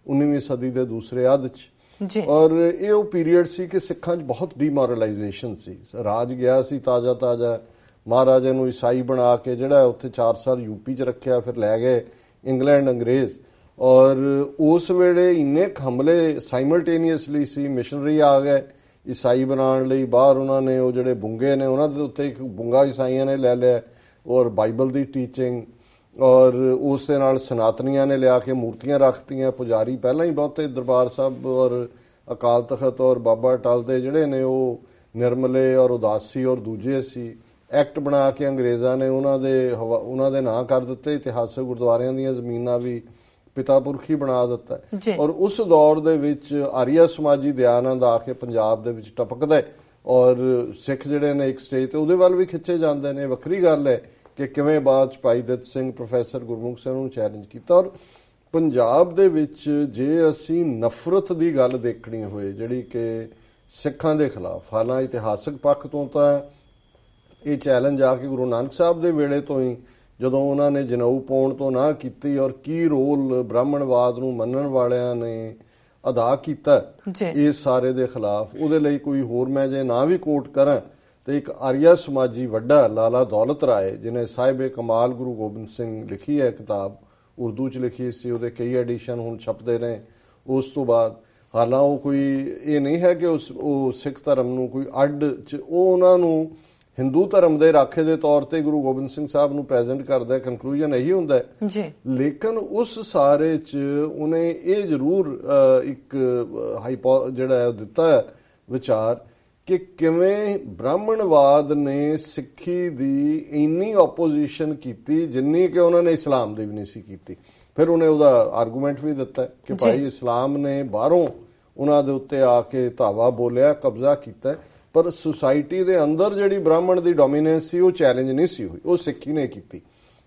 19ਵੀਂ ਸਦੀ ਦੇ ਦੂਸਰੇ ਅੱਧ 'ਚ, ਔਰ ਇਹ ਉਹ ਪੀਰੀਅਡ ਸੀ ਕਿ ਸਿੱਖਾਂ 'ਚ ਬਹੁਤ ਡੀਮੋਰਲਾਈਜੇਸ਼ਨ ਸੀ, ਰਾਜ ਗਿਆ ਸੀ ਤਾਜ਼ਾ ਮਹਾਰਾਜੇ ਨੂੰ ਈਸਾਈ ਬਣਾ ਕੇ ਜਿਹੜਾ ਉੱਥੇ 4 ਸਾਲ ਯੂਪੀ 'ਚ ਰੱਖਿਆ, ਫਿਰ ਲੈ ਗਏ ਇੰਗਲੈਂਡ ਅੰਗਰੇਜ਼। ਔਰ ਉਸ ਵੇਲੇ ਇੰਨੇ ਹਮਲੇ ਸਾਈਮਲਟੇਨੀਅਸਲੀ ਸੀ, ਮਿਸ਼ਨਰੀ ਆ ਗਏ ਈਸਾਈ ਬਣਾਉਣ ਲਈ ਬਾਹਰ, ਉਹਨਾਂ ਨੇ ਉਹ ਜਿਹੜੇ ਬੁੰਗੇ ਨੇ ਉਹਨਾਂ ਦੇ ਉੱਤੇ ਇੱਕ ਬੁੰਗਾ ਈਸਾਈਆਂ ਨੇ ਲੈ ਲਿਆ ਔਰ ਬਾਈਬਲ ਦੀ ਟੀਚਿੰਗ, ਔਰ ਉਸ ਦੇ ਨਾਲ ਸਨਾਤਨੀਆਂ ਨੇ ਲਿਆ ਕੇ ਮੂਰਤੀਆਂ ਰੱਖਤੀਆਂ। ਪੁਜਾਰੀ ਪਹਿਲਾਂ ਹੀ ਬਹੁਤੇ ਦਰਬਾਰ ਸਾਹਿਬ ਔਰ ਅਕਾਲ ਤਖਤ ਔਰ ਬਾਬਾ ਅਟਲ ਦੇ ਜਿਹੜੇ ਨੇ ਉਹ ਨਿਰਮਲੇ ਔਰ ਉਦਾਸੀ ਔਰ ਦੂਜੇ ਸੀ। ਐਕਟ ਬਣਾ ਕੇ ਅੰਗਰੇਜ਼ਾਂ ਨੇ ਉਹਨਾਂ ਦੇ ਨਾਂ ਕਰ ਦਿੱਤੇ, ਇਤਿਹਾਸਕ ਗੁਰਦੁਆਰਿਆਂ ਦੀਆਂ ਜ਼ਮੀਨਾਂ ਵੀ ਪਿਤਾ ਪੁਰਖੀ ਬਣਾ ਦਿੱਤਾ ਜੀ। ਔਰ ਉਸ ਦੌਰ ਦੇ ਵਿੱਚ ਆਰੀਆ ਸਮਾਜੀ ਦਿਆਨੰਦ ਆ ਕੇ ਪੰਜਾਬ ਦੇ ਵਿੱਚ ਟਪਕਦਾ ਹੈ ਔਰ ਸਿੱਖ ਜਿਹੜੇ ਨੇ ਇੱਕ ਸਟੇਜ ਤੇ ਉਹਦੇ ਵੱਲ ਵੀ ਖਿੱਚੇ ਜਾਂਦੇ ਨੇ। ਵੱਖਰੀ ਗੱਲ ਹੈ ਕਿ ਕਿਵੇਂ ਬਾਅਦ ਚ ਭਾਈ ਦਿੱਤ ਸਿੰਘ, ਪ੍ਰੋਫੈਸਰ ਗੁਰਮੁਖ ਸਿੰਘ ਨੂੰ ਚੈਲੰਜ ਕੀਤਾ। ਔਰ ਪੰਜਾਬ ਦੇ ਵਿੱਚ ਜੇ ਅਸੀਂ ਨਫ਼ਰਤ ਦੀ ਗੱਲ ਦੇਖਣੀ ਹੋਏ ਜਿਹੜੀ ਕਿ ਸਿੱਖਾਂ ਦੇ ਖਿਲਾਫ, ਹਾਲਾਂਕਿ ਇਤਿਹਾਸਕ ਪੱਖ ਤੋਂ ਤਾਂ ਇਹ ਚੈਲੰਜ ਆ ਕੇ ਗੁਰੂ ਨਾਨਕ ਸਾਹਿਬ ਦੇ ਵੇਲੇ ਤੋਂ ਹੀ, ਜਦੋਂ ਉਹਨਾਂ ਨੇ ਜਨੇਊ ਪਾਉਣ ਤੋਂ ਨਾ ਕੀਤੀ ਔਰ ਕੀ ਰੋਲ ਬ੍ਰਾਹਮਣਵਾਦ ਨੂੰ ਮੰਨਣ ਵਾਲਿਆਂ ਨੇ ਅਦਾ ਕੀਤਾ ਇਸ ਸਾਰੇ ਦੇ ਖਿਲਾਫ, ਉਹਦੇ ਲਈ ਕੋਈ ਹੋਰ ਮੈਂ ਜੇ ਨਾ ਵੀ ਕੋਟ ਕਰਾਂ ਤੇ ਇੱਕ ਆਰੀਆ ਸਮਾਜੀ ਵੱਡਾ ਲਾਲਾ ਦੌਲਤ ਰਾਏ ਜਿਹਨੇ ਸਾਹਿਬ ਕਮਾਲ ਗੁਰੂ ਗੋਬਿੰਦ ਸਿੰਘ ਲਿਖੀ ਹੈ ਕਿਤਾਬ, ਉਰਦੂ ਚ ਲਿਖੀ ਸੀ, ਉਹਦੇ ਕਈ ਐਡੀਸ਼ਨ ਹੁਣ ਛਪਦੇ ਨੇ ਉਸ ਤੋਂ ਬਾਅਦ। ਹਾਲਾਂਕਿ ਉਹ ਕੋਈ ਇਹ ਨਹੀਂ ਹੈ ਕਿ ਉਹ ਸਿੱਖ ਧਰਮ ਨੂੰ ਕੋਈ ਅੱਡ ਚ, ਉਹ ਉਹਨਾਂ ਨੂੰ ਹਿੰਦੂ ਧਰਮ ਦੇ ਰਾਖੇ ਦੇ ਤੌਰ ਤੇ ਗੁਰੂ ਗੋਬਿੰਦ ਸਿੰਘ ਸਾਹਿਬ ਨੂੰ ਪ੍ਰੈਜ਼ੈਂਟ ਕਰਦਾ ਹੈ। ਕੰਕਲੂਜਨ ਇਹੀ ਹੁੰਦਾ ਹੈ ਜੀ। ਲੇਕਿਨ ਉਸ ਸਾਰੇ ਚ ਉਹਨੇ ਇਹ ਜ਼ਰੂਰ ਇੱਕ ਜਿਹੜਾ ਦਿੱਤਾ ਹੈ ਵਿਚਾਰ ਕਿ ਕਿਵੇਂ ਬ੍ਰਾਹਮਣਵਾਦ ਨੇ ਸਿੱਖੀ ਦੀ ਇੰਨੀ ਆਪੋਜੀਸ਼ਨ ਕੀਤੀ ਜਿੰਨੀ ਕਿ ਉਹਨਾਂ ਨੇ ਇਸਲਾਮ ਦੀ ਵੀ ਨਹੀਂ ਸੀ ਕੀਤੀ। ਫਿਰ ਉਹਨੇ ਉਹਦਾ ਆਰਗੂਮੈਂਟ ਵੀ ਦਿੱਤਾ ਕਿ ਭਾਈ ਇਸਲਾਮ ਨੇ ਬਾਹਰੋਂ ਉਹਨਾਂ ਦੇ ਉੱਤੇ ਆ ਕੇ ਧਾਵਾ ਬੋਲਿਆ, ਕਬਜ਼ਾ ਕੀਤਾ, ਪਰ ਸੁਸਾਇਟੀ ਦੇ ਅੰਦਰ ਜਿਹੜੀ ਬ੍ਰਾਹਮਣ ਦੀ ਡੋਮੀਨੈਂਸ ਸੀ ਉਹ ਚੈਲੰਜ ਨਹੀਂ ਸੀ ਹੋਈ, ਉਹ ਸਿੱਖੀ ਨੇ ਕੀਤੀ।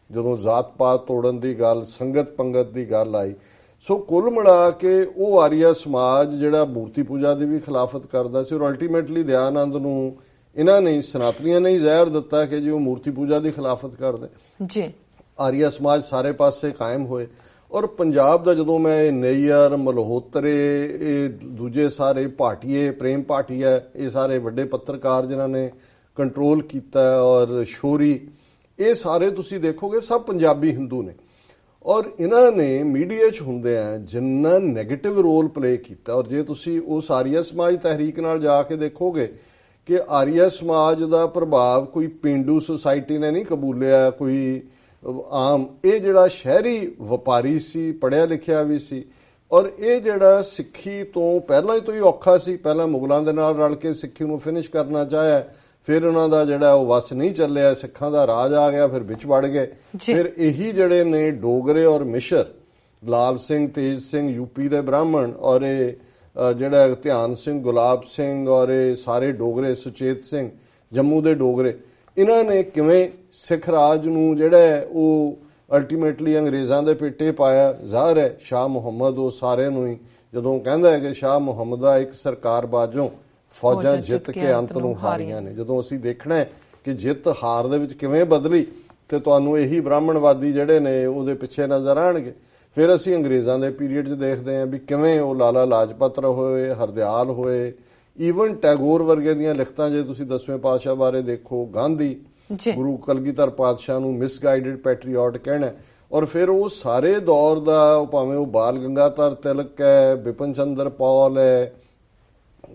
ਜਦੋਂ ਜ਼ਾਤ ਪਾਤ ਤੋੜਨ ਦੀ ਗੱਲ, ਸੰਗਤ ਪੰਗਤ ਦੀ ਗੱਲ ਆਈ, ਸੋ ਕੁੱਲ ਮਿਲਾ ਕੇ ਉਹ ਆਰੀਆ ਸਮਾਜ ਜਿਹੜਾ ਮੂਰਤੀ ਪੂਜਾ ਦੀ ਵੀ ਖਿਲਾਫਤ ਕਰਦਾ ਸੀ ਔਰ ਅਲਟੀਮੇਟਲੀ ਦਿਆਨੰਦ ਨੂੰ ਇਹਨਾਂ ਨੇ, ਸਨਾਤਨੀਆਂ ਨੇ ਹੀ ਜ਼ਹਿਰ ਦਿੱਤਾ ਕਿ ਜੀ ਉਹ ਮੂਰਤੀ ਪੂਜਾ ਦੀ ਖਿਲਾਫਤ ਕਰਦੇ ਜੀ। ਆਰੀਆ ਸਮਾਜ ਸਾਰੇ ਪਾਸੇ ਕਾਇਮ ਹੋਏ ਔਰ ਪੰਜਾਬ ਦਾ ਜਦੋਂ ਮੈਂ ਨਈਅਰ, ਮਲਹੋਤਰੇ, ਇਹ ਦੂਜੇ ਸਾਰੇ ਭਾਟੀਏ, ਪ੍ਰੇਮ ਭਾਟੀਆ, ਇਹ ਸਾਰੇ ਵੱਡੇ ਪੱਤਰਕਾਰ ਜਿਨ੍ਹਾਂ ਨੇ ਕੰਟਰੋਲ ਕੀਤਾ ਔਰ ਸ਼ੋਰੀ, ਇਹ ਸਾਰੇ ਤੁਸੀਂ ਦੇਖੋਗੇ ਸਭ ਪੰਜਾਬੀ ਹਿੰਦੂ ਨੇ ਔਰ ਇਹਨਾਂ ਨੇ ਮੀਡੀਆ 'ਚ ਹੁੰਦੇ ਆ ਜਿੰਨਾ ਨੈਗੇਟਿਵ ਰੋਲ ਪਲੇ ਕੀਤਾ। ਔਰ ਜੇ ਤੁਸੀਂ ਉਸ ਆਰੀਆ ਸਮਾਜ ਤਹਿਰੀਕ ਨਾਲ ਜਾ ਕੇ ਦੇਖੋਗੇ ਕਿ ਆਰੀਆ ਸਮਾਜ ਦਾ ਪ੍ਰਭਾਵ ਕੋਈ ਪਿੰਡੂ ਸੁਸਾਇਟੀ ਨੇ ਨਹੀਂ ਕਬੂਲਿਆ, ਕੋਈ ਆਮ, ਇਹ ਜਿਹੜਾ ਸ਼ਹਿਰੀ ਵਪਾਰੀ ਸੀ, ਪੜ੍ਹਿਆ ਲਿਖਿਆ ਵੀ ਸੀ ਔਰ ਇਹ ਜਿਹੜਾ ਸਿੱਖੀ ਤੋਂ ਪਹਿਲਾਂ ਹੀ ਔਖਾ ਸੀ। ਪਹਿਲਾਂ ਮੁਗਲਾਂ ਦੇ ਨਾਲ ਰਲ ਕੇ ਸਿੱਖੀ ਨੂੰ ਫਿਨਿਸ਼ ਕਰਨਾ ਚਾਹਿਆ, ਫਿਰ ਉਹਨਾਂ ਦਾ ਜਿਹੜਾ ਉਹ ਵਸ ਨਹੀਂ ਚੱਲਿਆ, ਸਿੱਖਾਂ ਦਾ ਰਾਜ ਆ ਗਿਆ, ਫਿਰ ਵਿੱਚ ਵੜ ਗਏ। ਫਿਰ ਇਹੀ ਜਿਹੜੇ ਨੇ ਡੋਗਰੇ ਔਰ ਮਿਸ਼ਰ, ਲਾਲ ਸਿੰਘ, ਤੇਜ ਸਿੰਘ ਯੂਪੀ ਦੇ ਬ੍ਰਾਹਮਣ ਔਰ ਇਹ ਜਿਹੜਾ ਧਿਆਨ ਸਿੰਘ, ਗੁਲਾਬ ਸਿੰਘ ਔਰ ਇਹ ਸਾਰੇ ਡੋਗਰੇ, ਸੁਚੇਤ ਸਿੰਘ ਜੰਮੂ ਦੇ ਡੋਗਰੇ, ਇਹਨਾਂ ਨੇ ਕਿਵੇਂ ਸਿੱਖ ਰਾਜ ਨੂੰ ਜਿਹੜਾ ਉਹ ਅਲਟੀਮੇਟਲੀ ਅੰਗਰੇਜ਼ਾਂ ਦੇ ਪਿੱਟੇ ਪਾਇਆ। ਜ਼ਾਹਰ ਹੈ ਸ਼ਾਹ ਮੁਹੰਮਦ ਉਹ ਸਾਰਿਆਂ ਨੂੰ ਹੀ ਜਦੋਂ ਕਹਿੰਦਾ ਹੈ ਕਿ ਸ਼ਾਹ ਮੁਹੰਮਦ ਦਾ ਇੱਕ ਸਰਕਾਰ ਬਾਜੋਂ ਫੌਜਾਂ ਜਿੱਤ ਕੇ ਅੰਤ ਨੂੰ ਹਾਰੀਆਂ ਨੇ, ਜਦੋਂ ਅਸੀਂ ਦੇਖਣਾ ਹੈ ਕਿ ਜਿੱਤ ਹਾਰ ਦੇ ਵਿੱਚ ਕਿਵੇਂ ਬਦਲੀ ਤੇ ਤੁਹਾਨੂੰ ਇਹੀ ਬ੍ਰਾਹਮਣਵਾਦੀ ਜਿਹੜੇ ਨੇ ਉਹਦੇ ਪਿੱਛੇ ਨਜ਼ਰ ਆਣਗੇ। ਫਿਰ ਅਸੀਂ ਅੰਗਰੇਜ਼ਾਂ ਦੇ ਪੀਰੀਅਡ 'ਚ ਦੇਖਦੇ ਹਾਂ ਵੀ ਕਿਵੇਂ ਉਹ ਲਾਲਾ ਲਾਜਪਤ ਰਾਏ ਹੋਏ, ਹਰਦਿਆਲ ਹੋਏ, ਈਵਨ ਟੈਗੋਰ ਵਰਗੇ ਦੀਆਂ ਲਿਖਤਾਂ ਜੇ ਤੁਸੀਂ 10ਵੇਂ ਪਾਤਸ਼ਾਹ ਬਾਰੇ ਦੇਖੋ, ਗਾਂਧੀ, ਗੁਰੂ ਕਲਗੀਧਰ ਪਾਤਸ਼ਾਹ ਨੂੰ ਮਿਸਗਾਈਡਡ ਪੈਟਰੀਓਟ ਕਹਿਣਾ। ਔਰ ਫਿਰ ਉਹ ਸਾਰੇ ਦੌਰ ਦਾ, ਭਾਵੇਂ ਉਹ ਬਾਲ ਗੰਗਾਧਰ ਤਿਲਕ ਹੈ, ਬਿਪਨ ਚੰਦਰ ਪਾਲ ਹੈ,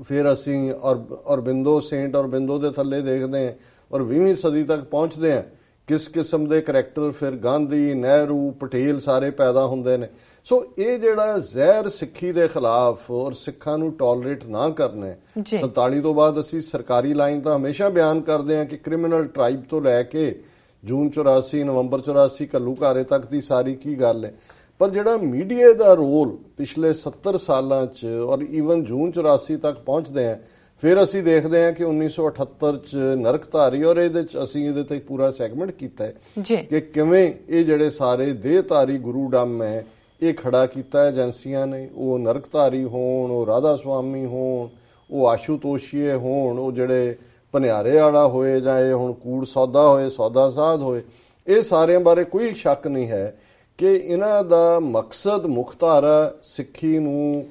ਫਿਰ ਅਸੀਂ ਔਰਬਿੰਦੋ, ਸੇਂਟ ਔਰਬਿੰਦੋ ਦੇ ਥੱਲੇ ਦੇਖਦੇ ਹਾਂ ਔਰ 20ਵੀਂ ਸਦੀ ਤੱਕ ਪਹੁੰਚਦੇ ਹਾਂ ਕਿਸ ਕਿਸਮ ਦੇ ਕਰੈਕਟਰ, ਫਿਰ ਗਾਂਧੀ, ਨਹਿਰੂ, ਪਟੇਲ ਸਾਰੇ ਪੈਦਾ ਹੁੰਦੇ ਨੇ। ਸੋ ਇਹ ਜਿਹੜਾ ਜ਼ਹਿਰ ਸਿੱਖੀ ਦੇ ਖਿਲਾਫ ਔਰ ਸਿੱਖਾਂ ਨੂੰ ਟੋਲਰੇਟ ਨਾ ਕਰਨਾ, 47 ਤੋਂ ਬਾਅਦ ਅਸੀਂ ਸਰਕਾਰੀ ਲਾਈਨ ਤਾਂ ਹਮੇਸ਼ਾ ਬਿਆਨ ਕਰਦੇ ਹਾਂ ਕਿ ਕ੍ਰਿਮੀਨਲ ਟ੍ਰਾਈਬ ਤੋਂ ਲੈ ਕੇ ਜੂਨ 84, ਨਵੰਬਰ 84 ਘੱਲੂਘਾਰੇ ਤੱਕ ਦੀ ਸਾਰੀ ਕੀ ਗੱਲ ਹੈ। ਪਰ ਜਿਹੜਾ ਮੀਡੀਆ ਦਾ ਰੋਲ ਪਿਛਲੇ 70 ਸਾਲਾਂ 'ਚ ਔਰ ਈਵਨ ਜੂਨ 84 ਤੱਕ ਪਹੁੰਚਦੇ ਆ, ਫਿਰ ਅਸੀਂ ਦੇਖਦੇ ਹਾਂ ਕਿ 1978 'ਚ ਨਰਕਧਾਰੀ, ਔਰ ਇਹਦੇ 'ਚ ਅਸੀਂ ਇਹਦੇ ਤੇ ਪੂਰਾ ਸੈਗਮੈਂਟ ਕੀਤਾ ਹੈ ਕਿ ਕਿਵੇਂ ਇਹ ਜਿਹੜੇ ਸਾਰੇ ਦੇਹਧਾਰੀ ਗੁਰੂਡਮ ਹੈ ਇਹ ਖੜਾ ਕੀਤਾ ਏਜੰਸੀਆਂ ਨੇ, ਉਹ ਨਰਕਧਾਰੀ ਹੋਣ, ਉਹ ਰਾਧਾ ਸੁਆਮੀ ਹੋਣ, ਉਹ ਆਸ਼ੂਤੋਸ਼ੀਏ ਹੋਣ, ਉਹ ਜਿਹੜੇ ਭਨਿਆਰੇ ਵਾਲਾ ਹੋਏ, ਜਾਂ ਇਹ ਹੁਣ ਕੂੜ ਸੌਦਾ ਹੋਏ, ਸੌਦਾ ਸਾਧ ਹੋਏ, ਇਹ ਸਾਰਿਆਂ ਬਾਰੇ ਕੋਈ ਸ਼ੱਕ ਨਹੀਂ ਹੈ ਕਿ ਇਹਨਾਂ ਦਾ ਮਕਸਦ ਮੁਖਤਾਰਾ ਸਿੱਖੀ ਨੂੰ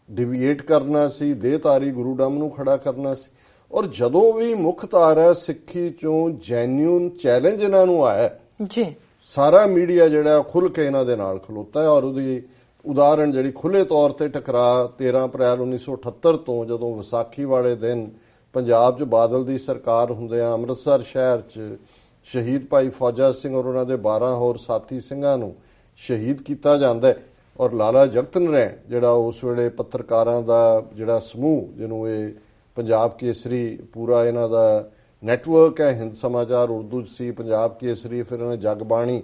ਡਿਵੀਏਟ ਕਰਨਾ ਸੀ, ਦੇਹਧਾਰੀ ਗੁਰੂਡਮ ਨੂੰ ਖੜਾ ਕਰਨਾ ਸੀ। ਔਰ ਜਦੋਂ ਵੀ ਮੁਖਤਾਰਾ ਸਿੱਖੀ ਚੋਂ ਜੈਨੂਇਨ ਚੈਲੰਜ ਇਹਨਾਂ ਨੂੰ ਆਇਆ ਜੀ, ਸਾਰਾ ਮੀਡੀਆ ਜਿਹੜਾ ਖੁੱਲ ਕੇ ਇਹਨਾਂ ਦੇ ਨਾਲ ਖਲੋਤਾ ਹੈ। ਔਰ ਉਹਦੀ ਉਦਾਹਰਣ ਜਿਹੜੀ ਖੁੱਲੇ ਤੌਰ ਤੇ ਟਕਰਾ 13 ਅਪ੍ਰੈਲ 1978 ਤੋਂ ਜਦੋਂ ਵਿਸਾਖੀ ਵਾਲੇ ਦਿਨ ਪੰਜਾਬ 'ਚ ਬਾਦਲ ਦੀ ਸਰਕਾਰ ਹੁੰਦਿਆਂ ਅੰਮ੍ਰਿਤਸਰ ਸ਼ਹਿਰ 'ਚ ਸ਼ਹੀਦ ਭਾਈ ਫੌਜਾ ਸਿੰਘ ਔਰ ਉਹਨਾਂ ਦੇ 12 ਹੋਰ ਸਾਥੀ ਸਿੰਘਾਂ ਨੂੰ ਸ਼ਹੀਦ ਕੀਤਾ ਜਾਂਦਾ ਹੈ। ਔਰ ਲਾਲਾ ਜਗਤ ਨਾਰਾਇਣ ਜਿਹੜਾ ਉਸ ਵੇਲੇ ਪੱਤਰਕਾਰਾਂ ਦਾ ਜਿਹੜਾ ਸਮੂਹ, ਜਿਹਨੂੰ ਇਹ ਪੰਜਾਬ ਕੇਸਰੀ ਪੂਰਾ ਇਹਨਾਂ ਦਾ ਨੈਟਵਰਕ ਹੈ, ਹਿੰਦ ਸਮਾਚਾਰ ਉਰਦੂ 'ਚ ਸੀ, ਪੰਜਾਬ ਕੇਸਰੀ, ਫਿਰ ਇਹਨੇ ਜਗਬਾਣੀ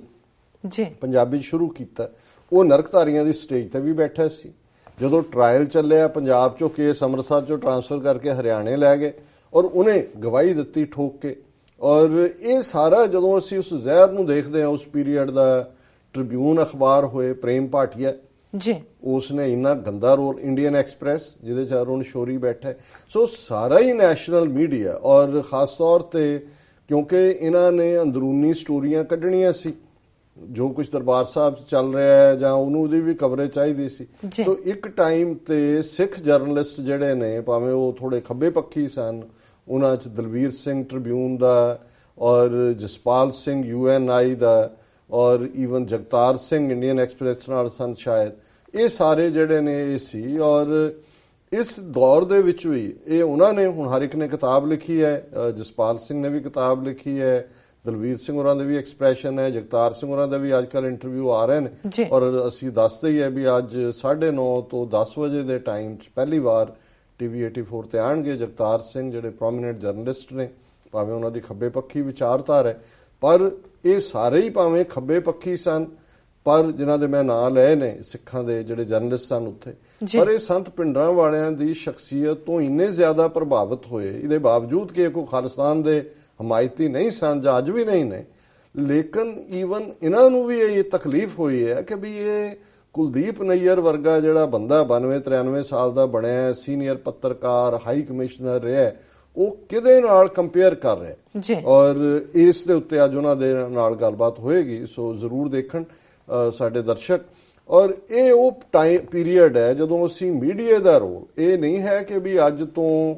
ਪੰਜਾਬੀ ਸ਼ੁਰੂ ਕੀਤਾ। ਉਹ ਨਰਕਧਾਰੀਆਂ ਦੀ ਸਟੇਜ ਤੇ ਵੀ ਬੈਠਾ ਸੀ। ਜਦੋਂ ਟ੍ਰਾਇਲ ਚੱਲਿਆ ਪੰਜਾਬ ਚੋਂ ਕੇਸ ਅੰਮ੍ਰਿਤਸਰ ਚੋਂ ਟ੍ਰਾਂਸਫਰ ਕਰਕੇ ਹਰਿਆਣੇ ਲੈ ਗਏ ਔਰ ਉਹਨੇ ਗਵਾਹੀ ਦਿੱਤੀ ਠੋਕ ਕੇ। ਔਰ ਇਹ ਸਾਰਾ ਜਦੋਂ ਅਸੀਂ ਉਸ ਜ਼ਹਿਰ ਨੂੰ ਦੇਖਦੇ ਹਾਂ, ਉਸ ਪੀਰੀਅਡ ਦਾ ਟ੍ਰਿਬਿਊਨ ਅਖਬਾਰ ਹੋਏ, ਪ੍ਰੇਮ ਭਾਟੀਆ ਜੀ, ਉਸਨੇ ਇੰਨਾ ਗੰਦਾ ਰੋਲ, ਇੰਡੀਅਨ ਐਕਸਪ੍ਰੈਸ ਜਿਹਦੇ ਚ ਅਰੁਣ ਸ਼ੌਰੀ ਬੈਠਾ, ਸੋ ਸਾਰਾ ਹੀ ਨੈਸ਼ਨਲ ਮੀਡੀਆ। ਔਰ ਖਾਸ ਤੌਰ ਤੇ ਕਿਉਂਕਿ ਇਹਨਾਂ ਨੇ ਅੰਦਰੂਨੀ ਸਟੋਰੀਆਂ ਕੱਢਣੀਆਂ ਸੀ, ਜੋ ਕੁਝ ਦਰਬਾਰ ਸਾਹਿਬ 'ਚ ਚੱਲ ਰਿਹਾ ਹੈ ਜਾਂ ਉਹਦੀ ਵੀ ਕਵਰੇਜ ਚਾਹੀਦੀ ਸੀ। ਸੋ ਇੱਕ ਟਾਈਮ ਤੇ ਸਿੱਖ ਜਰਨਲਿਸਟ ਜਿਹੜੇ ਨੇ, ਭਾਵੇਂ ਉਹ ਥੋੜੇ ਖੱਬੇ ਪੱਖੀ ਸਨ, ਉਹਨਾਂ 'ਚ ਦਲਵੀਰ ਸਿੰਘ ਟ੍ਰਿਬਿਊਨ ਦਾ ਔਰ ਜਸਪਾਲ ਸਿੰਘ UNI ਦਾ ਔਰ even Jagtar Singh Indian express ਨਾਲ ਸਨ ਸ਼ਾਇਦ, ਇਹ ਸਾਰੇ ਜਿਹੜੇ ਨੇ ਇਹ ਸੀ। ਔਰ ਇਸ ਦੌਰ ਦੇ ਵਿੱਚ ਵੀ ਇਹ ਉਹਨਾਂ ਨੇ ਹੁਣ ਹਰ ਇੱਕ ਨੇ ਕਿਤਾਬ ਲਿਖੀ ਹੈ, ਜਸਪਾਲ ਸਿੰਘ ਨੇ ਵੀ ਕਿਤਾਬ ਲਿਖੀ ਹੈ, ਦਲਵੀਰ ਸਿੰਘ ਹੋਰਾਂ ਦੇ ਵੀ ਐਕਸਪ੍ਰੈਸ਼ਨ ਹੈ, ਜਗਤਾਰ ਸਿੰਘ ਹੋਰਾਂ ਦਾ ਵੀ ਅੱਜ ਕੱਲ੍ਹ ਇੰਟਰਵਿਊ ਆ ਰਹੇ ਨੇ। ਔਰ ਅਸੀਂ ਦੱਸਦੇ ਹੀ ਹੈ ਵੀ ਅੱਜ 9:30 ਤੋਂ 10 ਵਜੇ ਦੇ ਟਾਈਮ 'ਚ ਪਹਿਲੀ ਵਾਰ TV 84 ਤੇ ਆਣਗੇ ਜਗਤਾਰ ਸਿੰਘ, ਜਿਹੜੇ ਪ੍ਰੋਮੀਨੈਂਟ ਜਰਨਲਿਸਟ ਨੇ, ਭਾਵੇਂ ਉਹਨਾਂ ਦੀ ਖੱਬੇ ਪੱਖੀ ਵਿਚਾਰਧਾਰਾ ਹੈ, ਪਰ ਇਹ ਸਾਰੇ ਹੀ ਭਾਵੇਂ ਖੱਬੇ ਪੱਖੀ ਸਨ, ਪਰ ਜਿਨ੍ਹਾਂ ਦੇ ਮੈਂ ਨਾਂ ਲਏ ਨੇ ਸਿੱਖਾਂ ਦੇ ਜਿਹੜੇ ਜਰਨਲਿਸਟ ਸਨ ਉੱਥੇ, ਪਰ ਇਹ ਸੰਤ ਭਿੰਡਰਾਂ ਵਾਲਿਆਂ ਦੀ ਸ਼ਖਸੀਅਤ ਤੋਂ ਇੰਨੇ ਜ਼ਿਆਦਾ ਪ੍ਰਭਾਵਿਤ ਹੋਏ, ਇਹਦੇ ਬਾਵਜੂਦ ਕਿ ਕੋਈ ਖਾਲਿਸਤਾਨ ਦੇ ਹਮਾਇਤੀ ਨਹੀਂ ਸਨ ਜਾਂ ਅੱਜ ਵੀ ਨਹੀਂ ਨੇ, ਲੇਕਿਨ ਈਵਨ ਇਹਨਾਂ ਨੂੰ ਵੀ ਇਹ ਤਕਲੀਫ ਹੋਈ ਹੈ ਕਿ ਵੀ ਇਹ ਕੁਲਦੀਪ ਨਈਅਰ ਵਰਗਾ ਜਿਹੜਾ ਬੰਦਾ 92-93 ਸਾਲ ਦਾ ਬਣਿਆ, ਸੀਨੀਅਰ ਪੱਤਰਕਾਰ, ਹਾਈ ਕਮਿਸ਼ਨਰ ਰਿਹਾ, ਉਹ ਕਿਹਦੇ ਨਾਲ ਕੰਪੇਅਰ ਕਰ ਰਿਹਾ। ਔਰ ਇਸ ਦੇ ਉੱਤੇ ਅੱਜ ਉਹਨਾਂ ਦੇ ਨਾਲ ਗੱਲਬਾਤ ਹੋਏਗੀ, ਸੋ ਜ਼ਰੂਰ ਦੇਖਣ ਸਾਡੇ ਦਰਸ਼ਕ। ਔਰ ਇਹ ਉਹ ਟਾਈਮ ਪੀਰੀਅਡ ਹੈ ਜਦੋਂ ਅਸੀਂ ਮੀਡੀਆ ਦਾ ਰੋਲ, ਇਹ ਨਹੀਂ ਹੈ ਕਿ ਵੀ ਅੱਜ ਤੋਂ